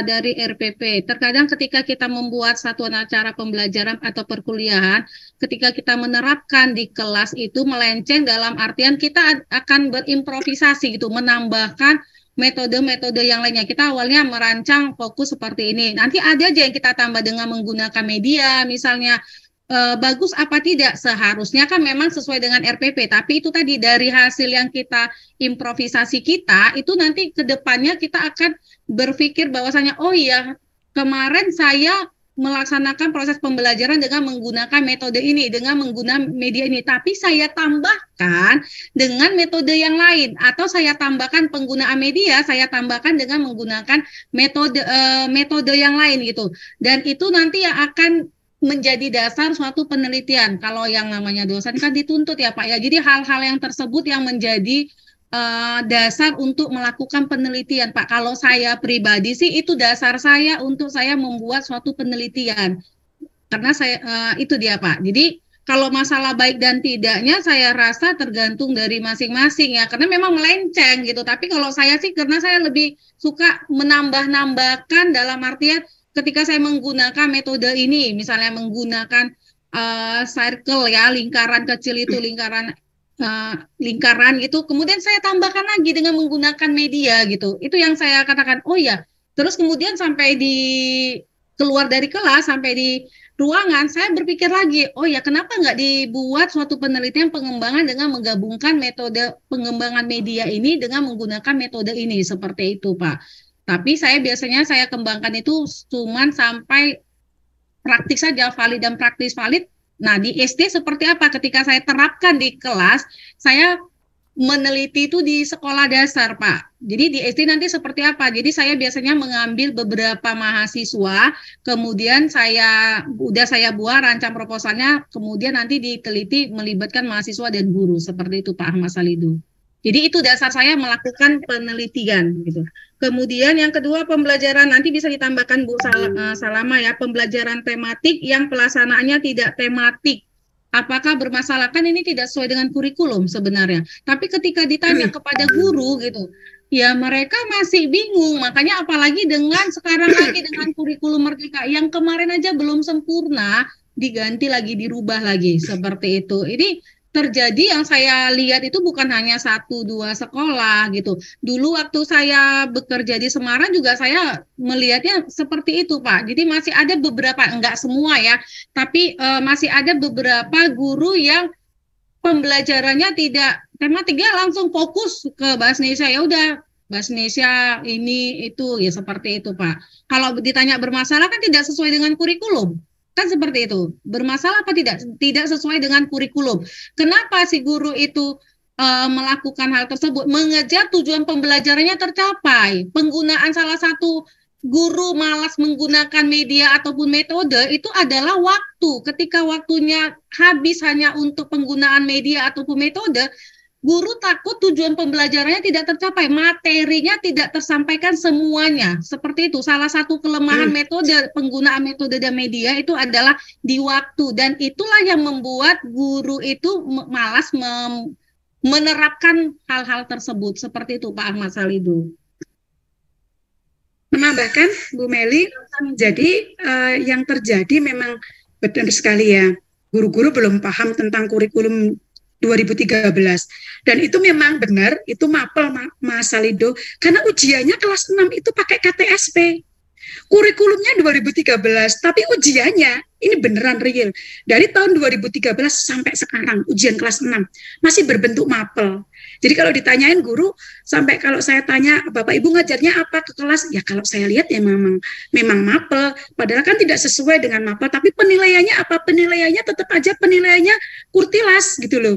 dari RPP. Terkadang ketika kita membuat satuan acara pembelajaran atau perkuliahan, ketika kita menerapkan di kelas itu melenceng dalam artian kita akan berimprovisasi gitu, menambahkan metode-metode yang lainnya. Kita awalnya merancang fokus seperti ini. Nanti ada aja yang kita tambah dengan menggunakan media, misalnya bagus apa tidak, seharusnya kan memang sesuai dengan RPP, tapi itu tadi dari hasil yang kita improvisasi kita, itu nanti ke depannya kita akan berpikir bahwasanya, oh iya, kemarin saya melaksanakan proses pembelajaran dengan menggunakan metode ini, dengan menggunakan media ini, tapi saya tambahkan dengan metode yang lain, atau saya tambahkan penggunaan media, saya tambahkan dengan menggunakan metode yang lain gitu, dan itu nanti yang akan menjadi dasar suatu penelitian. Kalau yang namanya dosen kan dituntut ya Pak ya. Jadi hal-hal yang tersebut yang menjadi dasar untuk melakukan penelitian Pak. Kalau saya pribadi sih itu dasar saya untuk saya membuat suatu penelitian. Karena saya itu dia Pak. Jadi kalau masalah baik dan tidaknya saya rasa tergantung dari masing-masing ya. Karena memang melenceng gitu. Tapi kalau saya sih karena saya lebih suka menambah-nambahkan dalam artian ketika saya menggunakan metode ini, misalnya menggunakan circle ya, lingkaran kecil itu, lingkaran gitu, kemudian saya tambahkan lagi dengan menggunakan media gitu. Itu yang saya katakan, oh ya. Terus kemudian sampai di keluar dari kelas, sampai di ruangan, saya berpikir lagi, oh ya kenapa nggak dibuat suatu penelitian pengembangan dengan menggabungkan metode pengembangan media ini dengan menggunakan metode ini, seperti itu Pak. Tapi saya biasanya saya kembangkan itu cuman sampai praktik saja, valid dan praktis valid. Nah di SD seperti apa? Ketika saya terapkan di kelas, saya meneliti itu di sekolah dasar Pak. Jadi di SD nanti seperti apa? Jadi saya biasanya mengambil beberapa mahasiswa, kemudian saya buat rancang proposalnya, kemudian nanti diteliti melibatkan mahasiswa dan guru. Seperti itu Pak Ahmad Salido. Jadi itu dasar saya melakukan penelitian gitu. Kemudian yang kedua pembelajaran nanti bisa ditambahkan Bu Salama ya, pembelajaran tematik yang pelaksanaannya tidak tematik. Apakah bermasalah? Kan ini tidak sesuai dengan kurikulum sebenarnya. Tapi ketika ditanya kepada guru gitu, ya mereka masih bingung. Makanya apalagi dengan sekarang lagi dengan kurikulum Merdeka yang kemarin aja belum sempurna, diganti lagi, dirubah lagi seperti itu. Ini terjadi yang saya lihat itu bukan hanya 1-2 sekolah gitu. Dulu waktu saya bekerja di Semarang juga saya melihatnya seperti itu Pak. Jadi masih ada beberapa, enggak semua ya, tapi masih ada beberapa guru yang pembelajarannya tidak tematiknya, langsung fokus ke bahasa Indonesia. Ya udah, bahasa Indonesia ini itu ya seperti itu Pak. Kalau ditanya bermasalah kan tidak sesuai dengan kurikulum. Kan seperti itu. Bermasalah apa tidak? Tidak sesuai dengan kurikulum. Kenapa si guru itu melakukan hal tersebut? Mengejar tujuan pembelajarannya tercapai. Penggunaan salah satu guru malas menggunakan media ataupun metode itu adalah waktu. Ketika waktunya habis hanya untuk penggunaan media ataupun metode, guru takut tujuan pembelajarannya tidak tercapai, materinya tidak tersampaikan semuanya. Seperti itu. Salah satu kelemahan metode, penggunaan metode dan media itu adalah di waktu. Dan itulah yang membuat guru itu malas menerapkan hal-hal tersebut. Seperti itu Pak Ahmad Salido. Menambahkan Bu Meli, jadi yang terjadi memang benar sekali ya. Guru-guru belum paham tentang kurikulum 2013 dan itu memang benar, itu mapel Mas Salido, karena ujiannya kelas 6 itu pakai KTSP. Kurikulumnya 2013, tapi ujiannya ini beneran real. Dari tahun 2013 sampai sekarang, ujian kelas 6 masih berbentuk mapel. Jadi kalau ditanyain guru, sampai kalau saya tanya, Bapak Ibu ngajarnya apa ke kelas? Ya kalau saya lihat ya memang mapel. Padahal kan tidak sesuai dengan mapel, tapi penilaiannya apa? Penilaiannya tetap aja penilaiannya kurtilas gitu loh.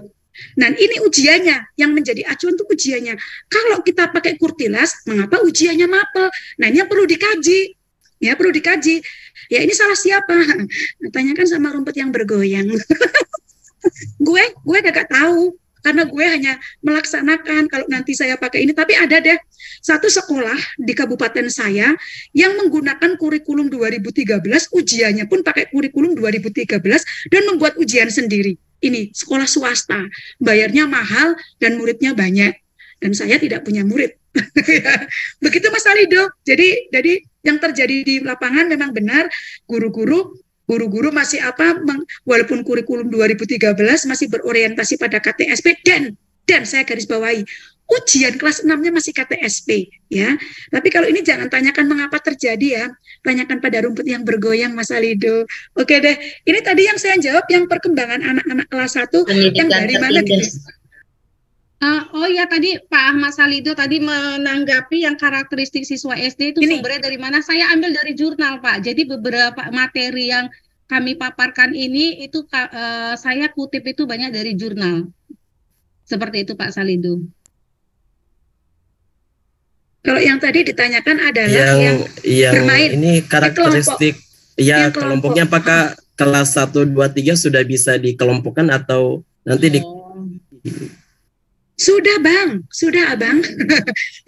Nah ini ujiannya, yang menjadi acuan itu ujiannya. Kalau kita pakai kurtilas, mengapa ujiannya mapel? Nah ini yang perlu dikaji. Ya perlu dikaji. Ya ini salah siapa? Tanyakan sama rumput yang bergoyang. gue gak tahu karena gue hanya melaksanakan kalau nanti saya pakai ini. Tapi ada deh satu sekolah di kabupaten saya yang menggunakan kurikulum 2013, ujiannya pun pakai kurikulum 2013 dan membuat ujian sendiri. Ini sekolah swasta, bayarnya mahal dan muridnya banyak. Dan saya tidak punya murid. Begitu Mas Alido. Jadi yang terjadi di lapangan memang benar, guru-guru masih walaupun kurikulum 2013 masih berorientasi pada KTSP dan saya garis bawahi ujian kelas 6-nya masih KTSP ya. Tapi kalau ini jangan tanyakan mengapa terjadi ya, tanyakan pada rumput yang bergoyang Mas Alido. Oke deh, ini tadi yang saya jawab yang perkembangan anak-anak kelas 1 yang dari mana gitu. Oh ya tadi Pak Ahmad Salido tadi menanggapi yang karakteristik siswa SD itu sumbernya dari mana? Saya ambil dari jurnal Pak. Jadi beberapa materi yang kami paparkan ini itu saya kutip itu banyak dari jurnal. Seperti itu Pak Salido. Kalau yang tadi ditanyakan adalah yang bermain. Ini karakteristik kelompoknya apakah kelas 1, 2, 3 sudah bisa dikelompokkan atau nanti Sudah Bang, sudah Abang.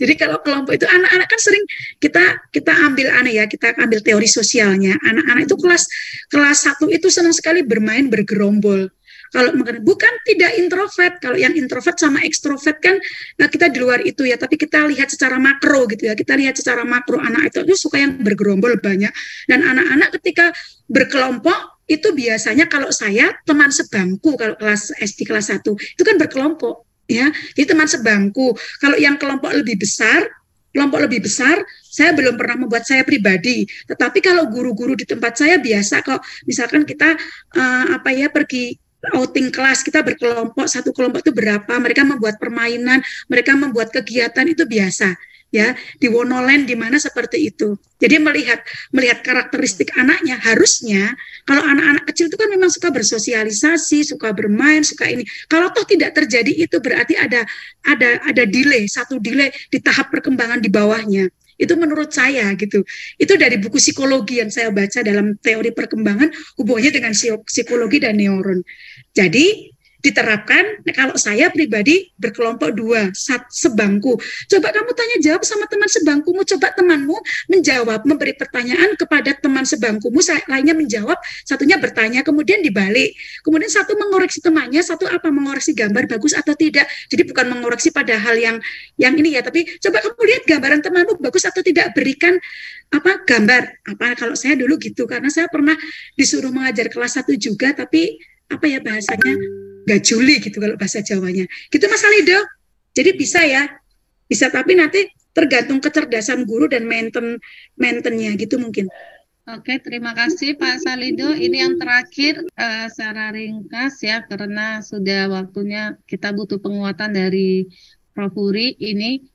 Jadi kalau kelompok itu anak-anak kan sering kita ambil kita ambil teori sosialnya. Anak-anak itu kelas 1 itu senang sekali bermain bergerombol. Kalau bukan tidak introvert, kalau yang introvert sama ekstrovert kan kita di luar itu ya, tapi kita lihat secara makro gitu ya. Kita lihat secara makro anak itu suka yang bergerombol banyak. Dan anak-anak ketika berkelompok itu biasanya kalau saya teman sebangku kalau kelas SD kelas 1 itu kan berkelompok. Ya, jadi teman sebangku. Kalau yang kelompok lebih besar, saya belum pernah membuat saya pribadi. Tetapi kalau guru-guru di tempat saya biasa kok, misalkan kita pergi outing kelas, kita berkelompok, satu kelompok itu berapa, mereka membuat permainan, mereka membuat kegiatan itu biasa. Ya, di Wonoland di mana seperti itu. Jadi melihat karakteristik anaknya, harusnya kalau anak-anak kecil itu kan memang suka bersosialisasi, suka bermain, suka ini. Kalau toh tidak terjadi itu berarti ada satu delay di tahap perkembangan di bawahnya. Itu menurut saya gitu. Itu dari buku psikologi yang saya baca dalam teori perkembangan hubungannya dengan psikologi dan neuron. Jadi diterapkan, kalau saya pribadi berkelompok 2, sebangku. Coba kamu tanya jawab sama teman sebangkumu, coba temanmu menjawab, memberi pertanyaan kepada teman sebangkumu, lainnya menjawab, satunya bertanya, kemudian dibalik. Kemudian satu mengoreksi temannya, satu mengoreksi gambar bagus atau tidak. Jadi bukan mengoreksi pada hal yang ini ya, tapi coba kamu lihat gambaran temanmu bagus atau tidak, berikan gambar. Kalau saya dulu gitu, karena saya pernah disuruh mengajar kelas 1 juga, tapi bahasanya gajuli gitu kalau bahasa Jawanya. Gitu Mas Alido. Jadi bisa ya. Bisa, tapi nanti tergantung kecerdasan guru dan maintennya gitu mungkin. Oke, terima kasih Pak Salido. Ini yang terakhir secara ringkas ya, karena sudah waktunya kita butuh penguatan dari Prof. Huri. Ini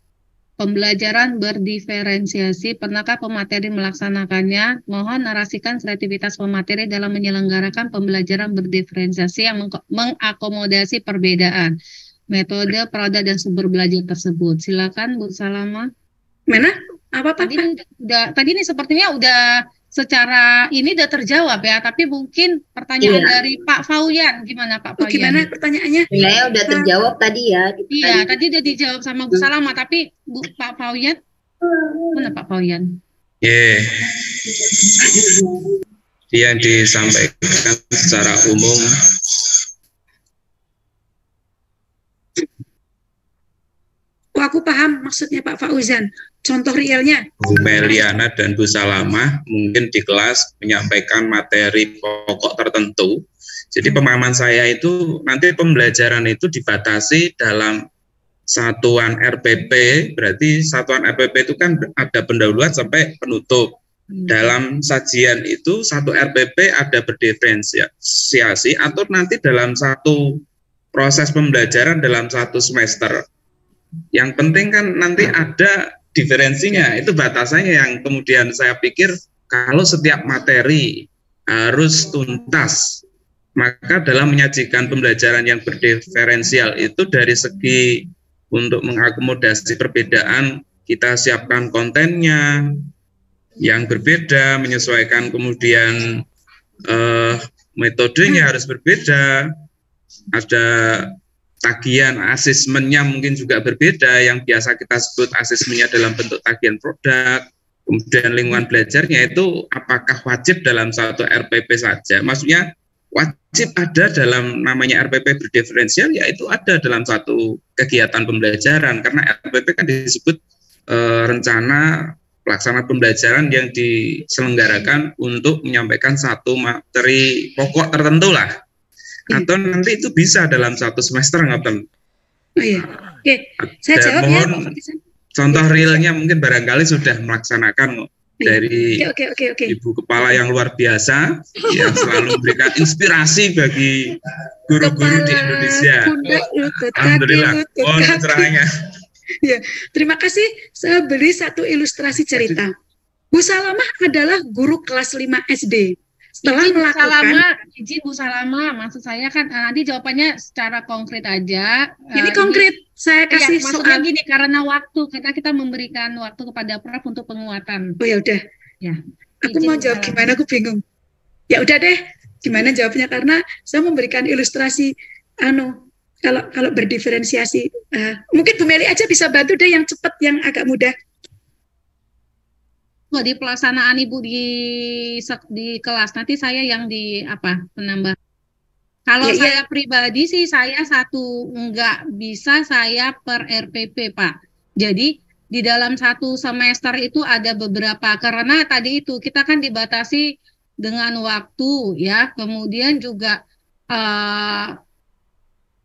pembelajaran berdiferensiasi, pernahkah pemateri melaksanakannya? Mohon narasikan kreativitas pemateri dalam menyelenggarakan pembelajaran berdiferensiasi yang mengakomodasi perbedaan, metode, produk, dan sumber belajar tersebut. Silakan Bu Salama. Mana? Tadi ini sepertinya udah secara ini udah terjawab ya, tapi mungkin pertanyaan dari Pak Fauyan, gimana Pak Fauyan? Gimana pertanyaannya? Ya udah terjawab tadi ya. Iya, tadi udah dijawab sama Bu Salama, tapi Pak Fauyan, mana Pak Fauyan? Yang disampaikan secara umum aku paham maksudnya Pak Fauzan. Contoh realnya. Bu Meliana dan Bu Salama mungkin di kelas menyampaikan materi pokok tertentu. Jadi pemahaman saya itu nanti pembelajaran itu dibatasi dalam satuan RPP, berarti satuan RPP itu kan ada pendahuluan sampai penutup. dalam sajian itu satu RPP ada berdiferensiasi atau nanti dalam satu proses pembelajaran dalam satu semester. Yang penting kan nanti ada diferensinya, itu batasannya yang kemudian saya pikir kalau setiap materi harus tuntas, maka dalam menyajikan pembelajaran yang berdiferensial itu dari segi untuk mengakomodasi perbedaan, kita siapkan kontennya yang berbeda, menyesuaikan kemudian metodenya harus berbeda, ada tagihan asesmennya mungkin juga berbeda, yang biasa kita sebut asesmennya dalam bentuk tagihan produk, kemudian lingkungan belajarnya itu apakah wajib dalam satu RPP saja, maksudnya wajib ada dalam namanya RPP berdiferensial, yaitu ada dalam satu kegiatan pembelajaran, karena RPP kan disebut rencana pelaksanaan pembelajaran yang diselenggarakan untuk menyampaikan satu materi pokok tertentu lah. Atau nanti itu bisa dalam satu semester ngapain? Oh iya, oke. Saya jawab ya. Contoh realnya mungkin barangkali sudah melaksanakan dari Ibu Kepala yang luar biasa yang selalu memberikan inspirasi bagi guru-guru di Indonesia. Alhamdulillah. Mohon pencerahannya. Ya, terima kasih. Saya beri satu ilustrasi cerita. Bu Salamah adalah guru kelas 5 SD. Setelah melakukan Bu Salamah, maksud saya kan nanti jawabannya secara konkret aja. Ini konkret. Saya kasih soal gini, karena waktu kita memberikan waktu kepada Prof untuk penguatan. Oh ya udah. Ya. Aku mau jawab gimana, aku bingung. Ya udah deh, gimana jawabnya, karena saya memberikan ilustrasi kalau berdiferensiasi, mungkin Bu Meli aja bisa bantu deh yang cepat, yang agak mudah. Di pelaksanaan Ibu di kelas, nanti saya yang penambah. Kalau saya pribadi sih, saya nggak bisa saya per RPP, Pak. Jadi di dalam satu semester itu ada beberapa, karena tadi itu kita kan dibatasi dengan waktu ya, kemudian juga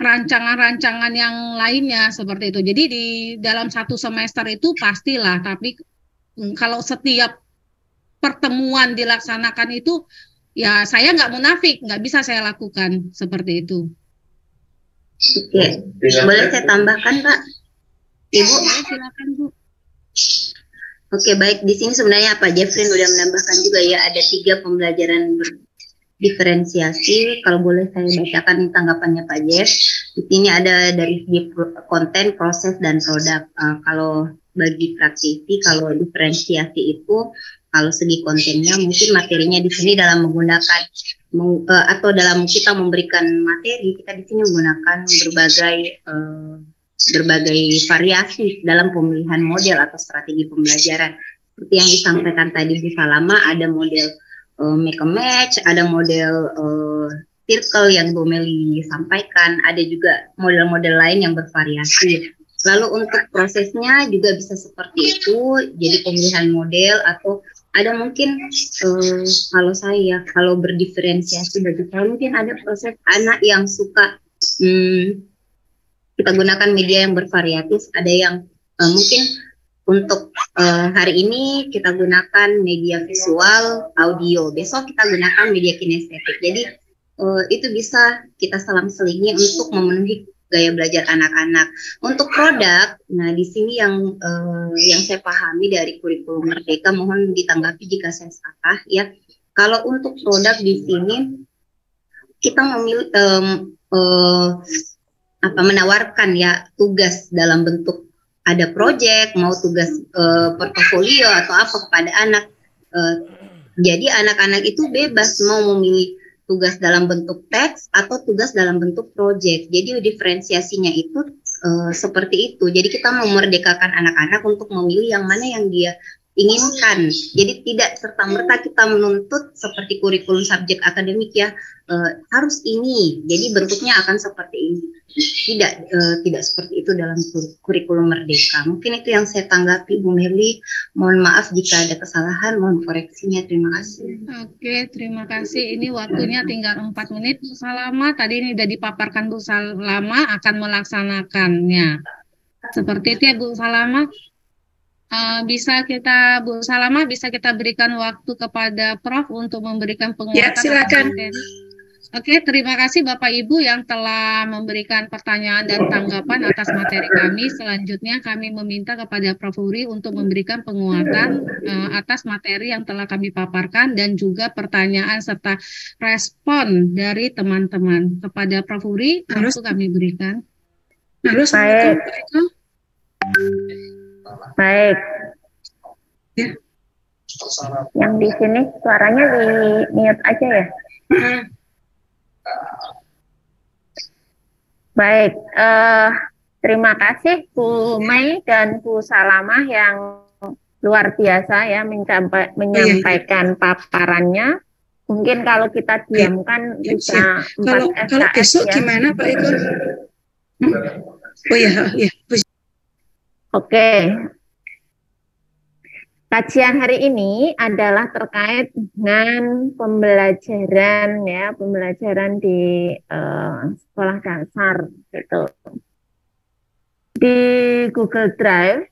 rancangan-rancangan yang lainnya seperti itu. Jadi di dalam satu semester itu pastilah, tapi kalau setiap pertemuan dilaksanakan itu, ya saya nggak munafik, nggak bisa saya lakukan seperti itu. Oke, boleh saya tambahkan, Pak? Ibu? Silakan, Bu. Oke, baik. Di sini sebenarnya Pak Jeffrey sudah menambahkan juga ya, ada 3 pembelajaran diferensiasi. Kalau boleh saya bacakan tanggapannya Pak Jeff. Di sini ada dari segi konten, proses, dan produk. Kalau bagi praktisi, kalau diferensiasi itu, kalau segi kontennya mungkin materinya di sini dalam menggunakan atau dalam kita memberikan materi, kita di sini menggunakan berbagai variasi dalam pemilihan model atau strategi pembelajaran. Seperti yang disampaikan tadi Bu Salama, ada model make a match, ada model circle yang Bu Meli sampaikan, ada juga model-model lain yang bervariasi. Lalu untuk prosesnya juga bisa seperti itu, jadi pemilihan model atau ada mungkin kalau berdiferensiasi bagi saya mungkin ada proses anak yang suka kita gunakan media yang bervariatif, ada yang mungkin untuk hari ini kita gunakan media visual, audio, besok kita gunakan media kinestetik. Jadi itu bisa kita selang-selingi untuk memenuhi gaya belajar anak-anak. Untuk produk, nah di sini yang saya pahami dari kurikulum Merdeka, mohon ditanggapi jika saya salah ya. Kalau untuk produk di sini kita memilih menawarkan ya tugas dalam bentuk ada proyek, mau tugas portofolio atau apa kepada anak. Jadi anak-anak itu bebas mau memilih tugas dalam bentuk teks atau tugas dalam bentuk proyek. Jadi diferensiasinya itu seperti itu. Jadi kita memerdekakan anak-anak untuk memilih yang mana yang dia inginkan. Jadi tidak serta-merta kita menuntut seperti kurikulum subjek akademik ya, harus ini. Jadi bentuknya akan seperti ini. Tidak seperti itu dalam kurikulum Merdeka. Mungkin itu yang saya tanggapi, Bu Meli. Mohon maaf jika ada kesalahan, mohon koreksinya. Terima kasih. Oke, terima kasih. Ini waktunya tinggal 4 menit. Bu Salama, tadi ini sudah dipaparkan Bu Salama akan melaksanakannya. Seperti itu ya Bu Salama. Bisa kita, Bu Salama, bisa kita berikan waktu kepada Prof untuk memberikan Ya, penguatan silakan. atas materi. Oke, terima kasih Bapak Ibu yang telah memberikan pertanyaan dan tanggapan atas materi kami. Selanjutnya kami meminta kepada Prof. Uri untuk memberikan penguatan atas materi yang telah kami paparkan dan juga pertanyaan serta respon dari teman-teman. Kepada Prof. Uri, waktu kami berikan. Halo, Assalamualaikum, Pak Eko. Baik. Ya. Yang di sini suaranya di mute aja ya. Baik, terima kasih Bu Mei dan Bu Salamah yang luar biasa ya menyampaikan paparannya. Mungkin kalau kita diamkan bisa 4 SKS kalau besok ya. Gimana Pak Eko? Oh ya. Oke. Kajian hari ini adalah terkait dengan pembelajaran di sekolah dasar gitu. Di Google Drive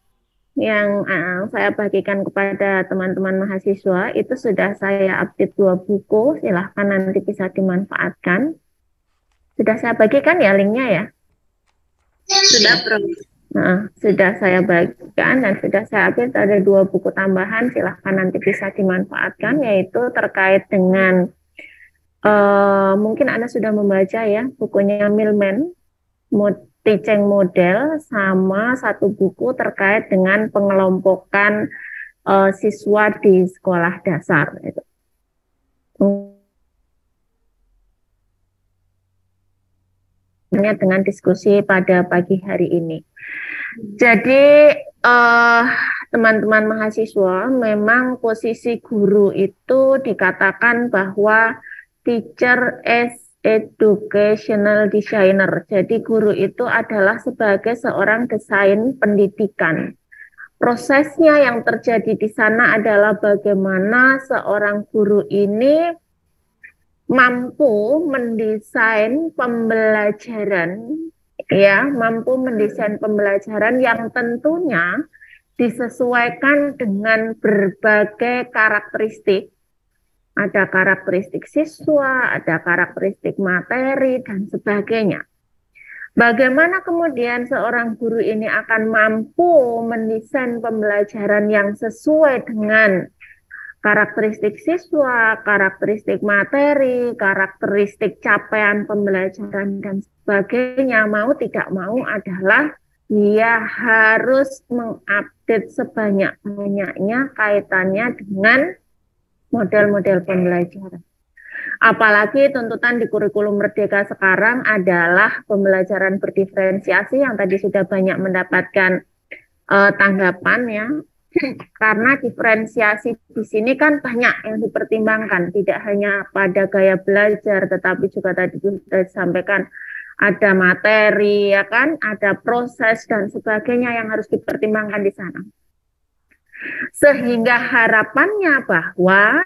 yang saya bagikan kepada teman-teman mahasiswa itu sudah saya update 2 buku, silahkan nanti bisa dimanfaatkan. Sudah saya bagikan ya linknya ya? Sudah, Prof. Sudah saya bagikan dan sudah saya update ada 2 buku tambahan, silahkan nanti bisa dimanfaatkan, yaitu terkait dengan mungkin Anda sudah membaca ya bukunya Millman Teaching Model, sama 1 buku terkait dengan pengelompokan siswa di sekolah dasar itu. Dengan diskusi pada pagi hari ini. Jadi teman-teman mahasiswa, memang posisi guru itu dikatakan bahwa teacher is educational designer. Jadi guru itu adalah sebagai seorang desain pendidikan. Prosesnya yang terjadi di sana adalah bagaimana seorang guru ini mampu mendesain pembelajaran yang tentunya disesuaikan dengan berbagai karakteristik. Ada karakteristik siswa, ada karakteristik materi, dan sebagainya. Bagaimana kemudian seorang guru ini akan mampu mendesain pembelajaran yang sesuai dengan karakteristik siswa, karakteristik materi, karakteristik capaian pembelajaran, dan sebagainya, mau tidak mau adalah dia harus mengupdate sebanyak-banyaknya kaitannya dengan model-model pembelajaran. Apalagi tuntutan di kurikulum Merdeka sekarang adalah pembelajaran berdiferensiasi yang tadi sudah banyak mendapatkan tanggapan ya. Karena diferensiasi di sini kan banyak yang dipertimbangkan, tidak hanya pada gaya belajar, tetapi juga tadi sudah disampaikan ada materi, ya kan, ada proses dan sebagainya yang harus dipertimbangkan di sana. Sehingga harapannya bahwa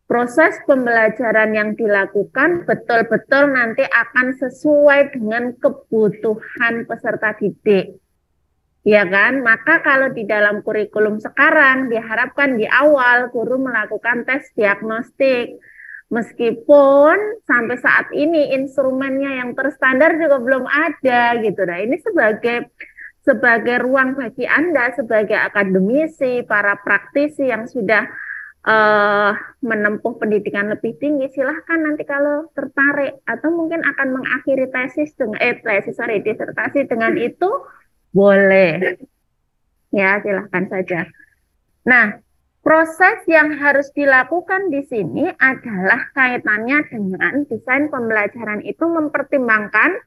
proses pembelajaran yang dilakukan betul-betul nanti akan sesuai dengan kebutuhan peserta didik. Ya kan, maka kalau di dalam kurikulum sekarang diharapkan di awal guru melakukan tes diagnostik. Meskipun sampai saat ini instrumennya yang terstandar juga belum ada gitu. Nah, ini sebagai ruang bagi Anda sebagai akademisi, para praktisi yang sudah menempuh pendidikan lebih tinggi, silahkan nanti kalau tertarik atau mungkin akan mengakhiri disertasi dengan itu, boleh, ya silahkan saja. Nah, proses yang harus dilakukan di sini adalah kaitannya dengan desain pembelajaran itu mempertimbangkan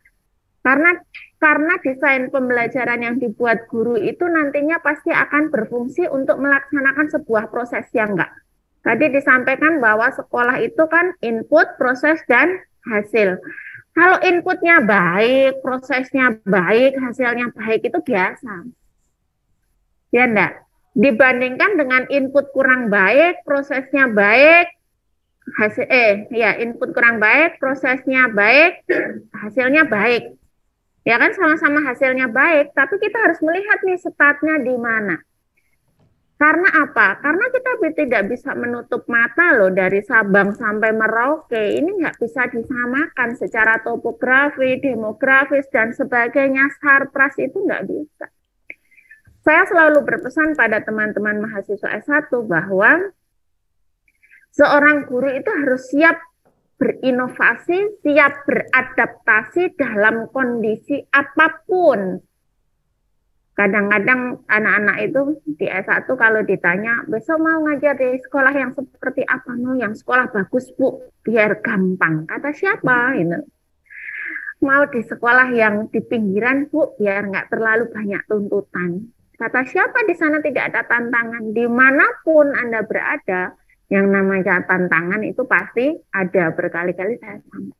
karena desain pembelajaran yang dibuat guru itu nantinya pasti akan berfungsi untuk melaksanakan sebuah proses yang enggak. Tadi disampaikan bahwa sekolah itu kan input, proses, dan hasil. Kalau inputnya baik, prosesnya baik, hasilnya baik itu biasa. Ya enggak? Dibandingkan dengan input kurang baik, prosesnya baik, input kurang baik, prosesnya baik, hasilnya baik. Ya kan sama-sama hasilnya baik, tapi kita harus melihat nih statnya di mana. Karena apa? Karena kita tidak bisa menutup mata loh, dari Sabang sampai Merauke. Ini nggak bisa disamakan secara topografi, demografis, dan sebagainya. Sarpras itu nggak bisa. Saya selalu berpesan pada teman-teman mahasiswa S1 bahwa seorang guru itu harus siap berinovasi, siap beradaptasi dalam kondisi apapun. Kadang-kadang anak-anak itu di S1 kalau ditanya, besok mau ngajar di sekolah yang seperti apa? Mau yang sekolah bagus, Bu, biar gampang. Kata siapa? Ini. Mau di sekolah yang di pinggiran, Bu, biar nggak terlalu banyak tuntutan. Kata siapa? Di sana tidak ada tantangan. Dimanapun Anda berada, yang namanya tantangan itu pasti ada, berkali-kali saya sampaikan.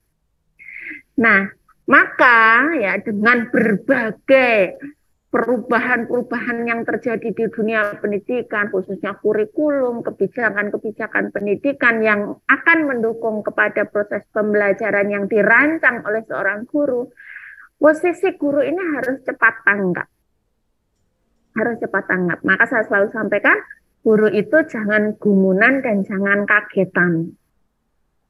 Nah, maka ya dengan berbagai perubahan-perubahan yang terjadi di dunia pendidikan, khususnya kurikulum, kebijakan-kebijakan pendidikan yang akan mendukung kepada proses pembelajaran yang dirancang oleh seorang guru, posisi guru ini harus cepat tanggap. Harus cepat tanggap. Maka saya selalu sampaikan, guru itu jangan gumunan dan jangan kagetan.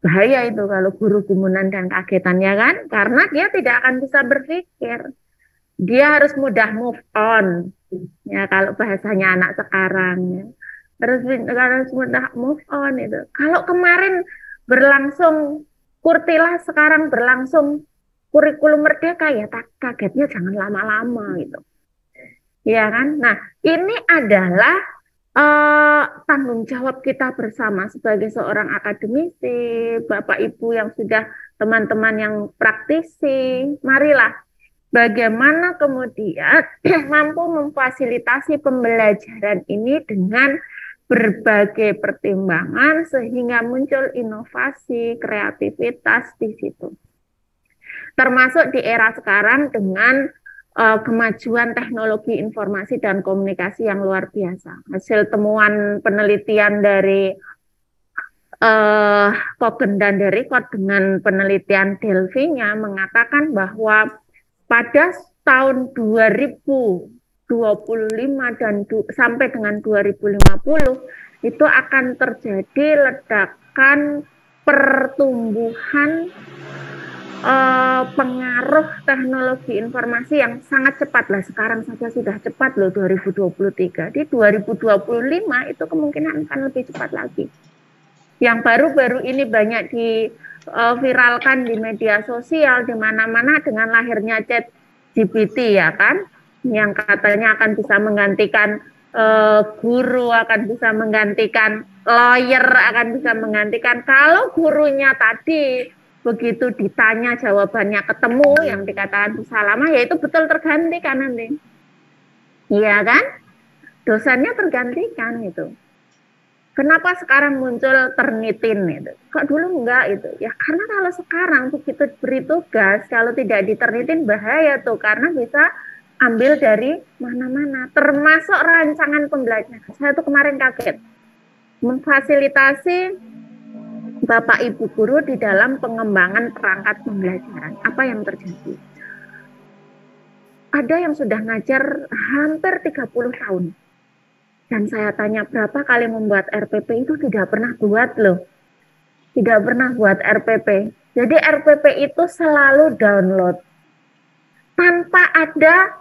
Bahaya itu kalau guru gumunan dan kagetan, ya kan? Karena dia tidak akan bisa berpikir. Dia harus mudah move on, ya kalau bahasanya anak sekarang, ya. Harus mudah move on itu. Kalau kemarin berlangsung kurtilah, sekarang berlangsung kurikulum merdeka, ya kagetnya jangan lama-lama gitu, ya kan? Nah, ini adalah tanggung jawab kita bersama sebagai seorang akademisi, Bapak Ibu yang sudah teman-teman yang praktisi, marilah. Bagaimana kemudian mampu memfasilitasi pembelajaran ini dengan berbagai pertimbangan sehingga muncul inovasi, kreativitas di situ. Termasuk di era sekarang dengan kemajuan teknologi informasi dan komunikasi yang luar biasa. Hasil temuan penelitian dari Kogen dan Dereckert dengan penelitian Delphi-nya mengatakan bahwa pada tahun 2025 dan sampai dengan 2050 itu akan terjadi ledakan pertumbuhan pengaruh teknologi informasi yang sangat cepat lah. Sekarang saja sudah cepat loh 2023. Di 2025 itu kemungkinan akan lebih cepat lagi. Yang baru-baru ini banyak viralkan di media sosial di mana-mana dengan lahirnya ChatGPT, ya kan, yang katanya akan bisa menggantikan guru, akan bisa menggantikan lawyer, akan bisa menggantikan. Kalau gurunya tadi begitu ditanya jawabannya ketemu yang dikatakan bisa lama, ya itu betul tergantikan nanti, iya kan, dosennya tergantikan itu. Kenapa sekarang muncul Turnitin itu? Kok dulu enggak itu? Ya karena kalau sekarang begitu beri tugas, kalau tidak diternitin bahaya tuh, karena bisa ambil dari mana-mana, termasuk rancangan pembelajaran. Saya tuh kemarin kaget, memfasilitasi Bapak Ibu guru di dalam pengembangan perangkat pembelajaran. Apa yang terjadi? Ada yang sudah ngajar hampir 30 tahun. Dan saya tanya berapa kali membuat RPP, itu tidak pernah buat loh. Tidak pernah buat RPP. Jadi RPP itu selalu download. Tanpa ada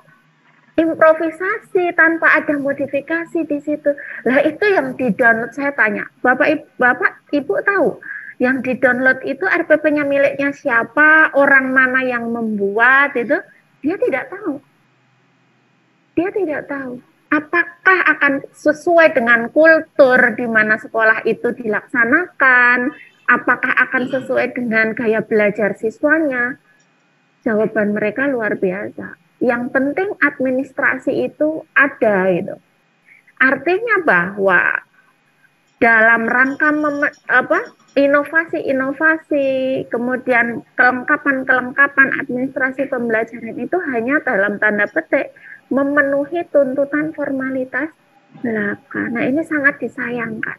improvisasi, tanpa ada modifikasi di situ. Lah itu yang di-download, saya tanya, Bapak Ibu tahu yang di-download itu RPP-nya miliknya siapa, orang mana yang membuat itu? Dia tidak tahu. Dia tidak tahu. Apakah akan sesuai dengan kultur di mana sekolah itu dilaksanakan? Apakah akan sesuai dengan gaya belajar siswanya? Jawaban mereka luar biasa. Yang penting administrasi itu ada itu. Artinya bahwa dalam rangka inovasi-inovasi, kemudian kelengkapan administrasi pembelajaran itu hanya dalam tanda petik memenuhi tuntutan formalitas belaka. Nah, ini sangat disayangkan.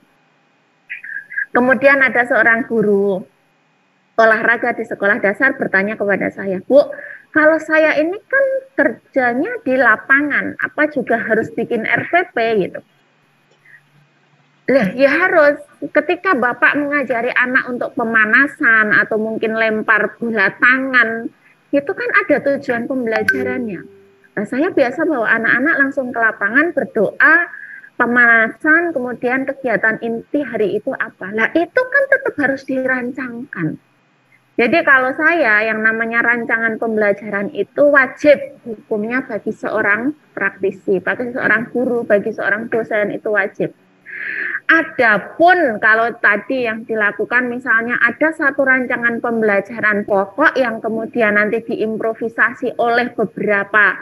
Kemudian ada seorang guru olahraga di sekolah dasar bertanya kepada saya, Bu, kalau saya ini kan kerjanya di lapangan, apa juga harus bikin RPP gitu? Ya harus. Ketika Bapak mengajari anak untuk pemanasan atau mungkin lempar bola tangan, itu kan ada tujuan pembelajarannya. Nah, saya biasa bawa anak-anak langsung ke lapangan berdoa, pemanasan, kemudian kegiatan inti hari itu apa. Nah, itu kan tetap harus dirancangkan. Jadi kalau saya yang namanya rancangan pembelajaran itu wajib hukumnya bagi seorang praktisi, bagi seorang guru, bagi seorang dosen itu wajib. Adapun kalau tadi yang dilakukan misalnya ada satu rancangan pembelajaran pokok yang kemudian nanti diimprovisasi oleh beberapa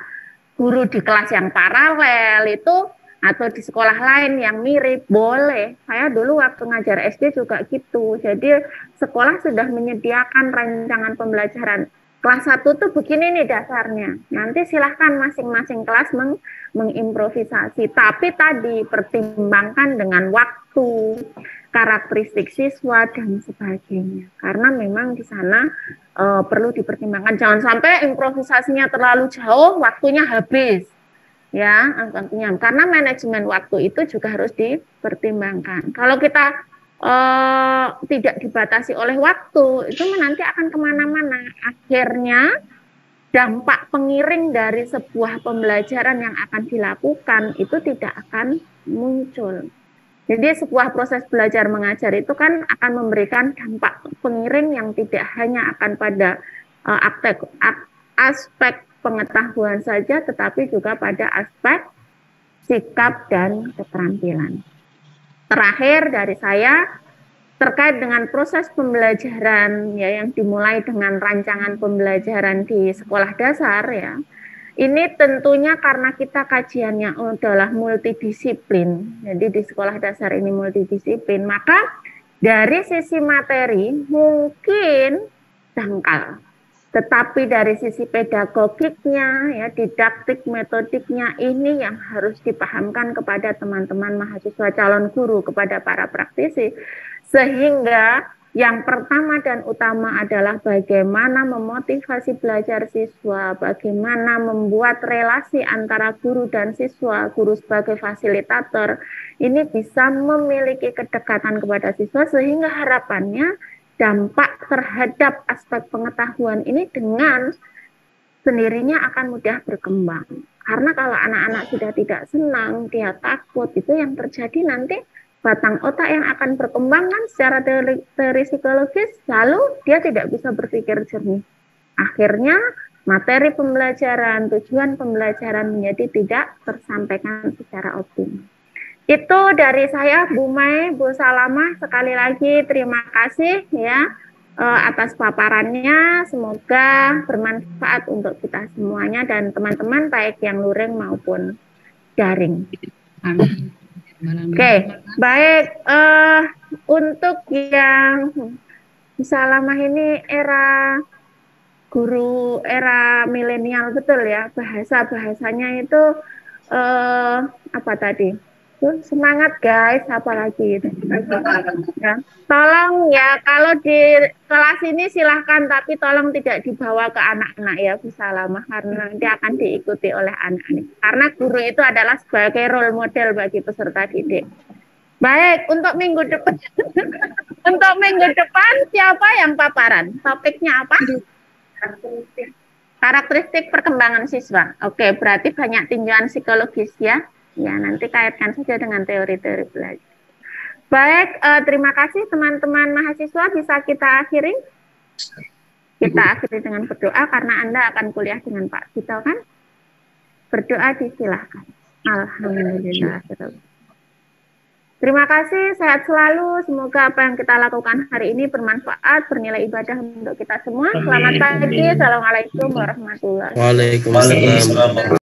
guru di kelas yang paralel itu atau di sekolah lain yang mirip, boleh. Saya dulu waktu ngajar SD juga gitu. Jadi sekolah sudah menyediakan rancangan pembelajaran. Kelas 1 tuh begini nih dasarnya. Nanti silahkan masing-masing kelas mengimprovisasi. Tapi tadi pertimbangkan dengan waktu, karakteristik siswa dan sebagainya. Karena memang di sana perlu dipertimbangkan. Jangan sampai improvisasinya terlalu jauh, waktunya habis. Ya, tentunya. Karena manajemen waktu itu juga harus dipertimbangkan. Kalau kita tidak dibatasi oleh waktu, itu nanti akan kemana-mana. Akhirnya dampak pengiring dari sebuah pembelajaran yang akan dilakukan itu tidak akan muncul. Jadi sebuah proses belajar mengajar itu kan akan memberikan dampak pengiring yang tidak hanya akan pada aspek pengetahuan saja, tetapi juga pada aspek sikap dan keterampilan. Terakhir dari saya terkait dengan proses pembelajaran ya yang dimulai dengan rancangan pembelajaran di sekolah dasar ya. Ini tentunya karena kita kajiannya adalah multidisiplin. Jadi di sekolah dasar ini multidisiplin, maka dari sisi materi mungkin dangkal. Tetapi dari sisi pedagogiknya, ya, didaktik metodiknya ini yang harus dipahamkan kepada teman-teman mahasiswa calon guru, kepada para praktisi. Sehingga yang pertama dan utama adalah bagaimana memotivasi belajar siswa, bagaimana membuat relasi antara guru dan siswa, guru sebagai fasilitator, ini bisa memiliki kedekatan kepada siswa sehingga harapannya dampak terhadap aspek pengetahuan ini dengan sendirinya akan mudah berkembang. Karena kalau anak-anak sudah tidak senang, dia takut, itu yang terjadi nanti batang otak yang akan berkembang kan secara teori psikologis, lalu dia tidak bisa berpikir jernih. Akhirnya materi pembelajaran, tujuan pembelajaran menjadi tidak tersampaikan secara optimal. Itu dari saya, Bu Mai, Bu Salamah. Sekali lagi terima kasih ya atas paparannya. Semoga bermanfaat untuk kita semuanya dan teman-teman baik yang luring maupun daring. Amin. Oke, baik. Untuk yang Bu Salamah ini era guru era milenial betul ya, bahasanya itu apa tadi? Semangat guys, apalagi itu. Ya. Tolong ya, kalau di kelas ini silahkan, tapi tolong tidak dibawa ke anak-anak ya, bisa lama karena nanti akan diikuti oleh anak-anak. Karena guru itu adalah sebagai role model bagi peserta didik. Baik, untuk minggu depan, untuk minggu depan siapa yang paparan? Topiknya apa? Karakteristik perkembangan siswa. Oke, berarti banyak tinjauan psikologis ya. Ya, nanti kaitkan saja dengan teori-teori belajar. Baik, terima kasih teman-teman mahasiswa. Bisa kita akhiri? Kita akhiri dengan berdoa karena Anda akan kuliah dengan Pak Vito kan? Berdoa disilahkan. Alhamdulillah. Terima kasih, sehat selalu. Semoga apa yang kita lakukan hari ini bermanfaat, bernilai ibadah untuk kita semua. Selamat pagi. Assalamualaikum warahmatullahi wabarakatuh. Waalaikumsalam.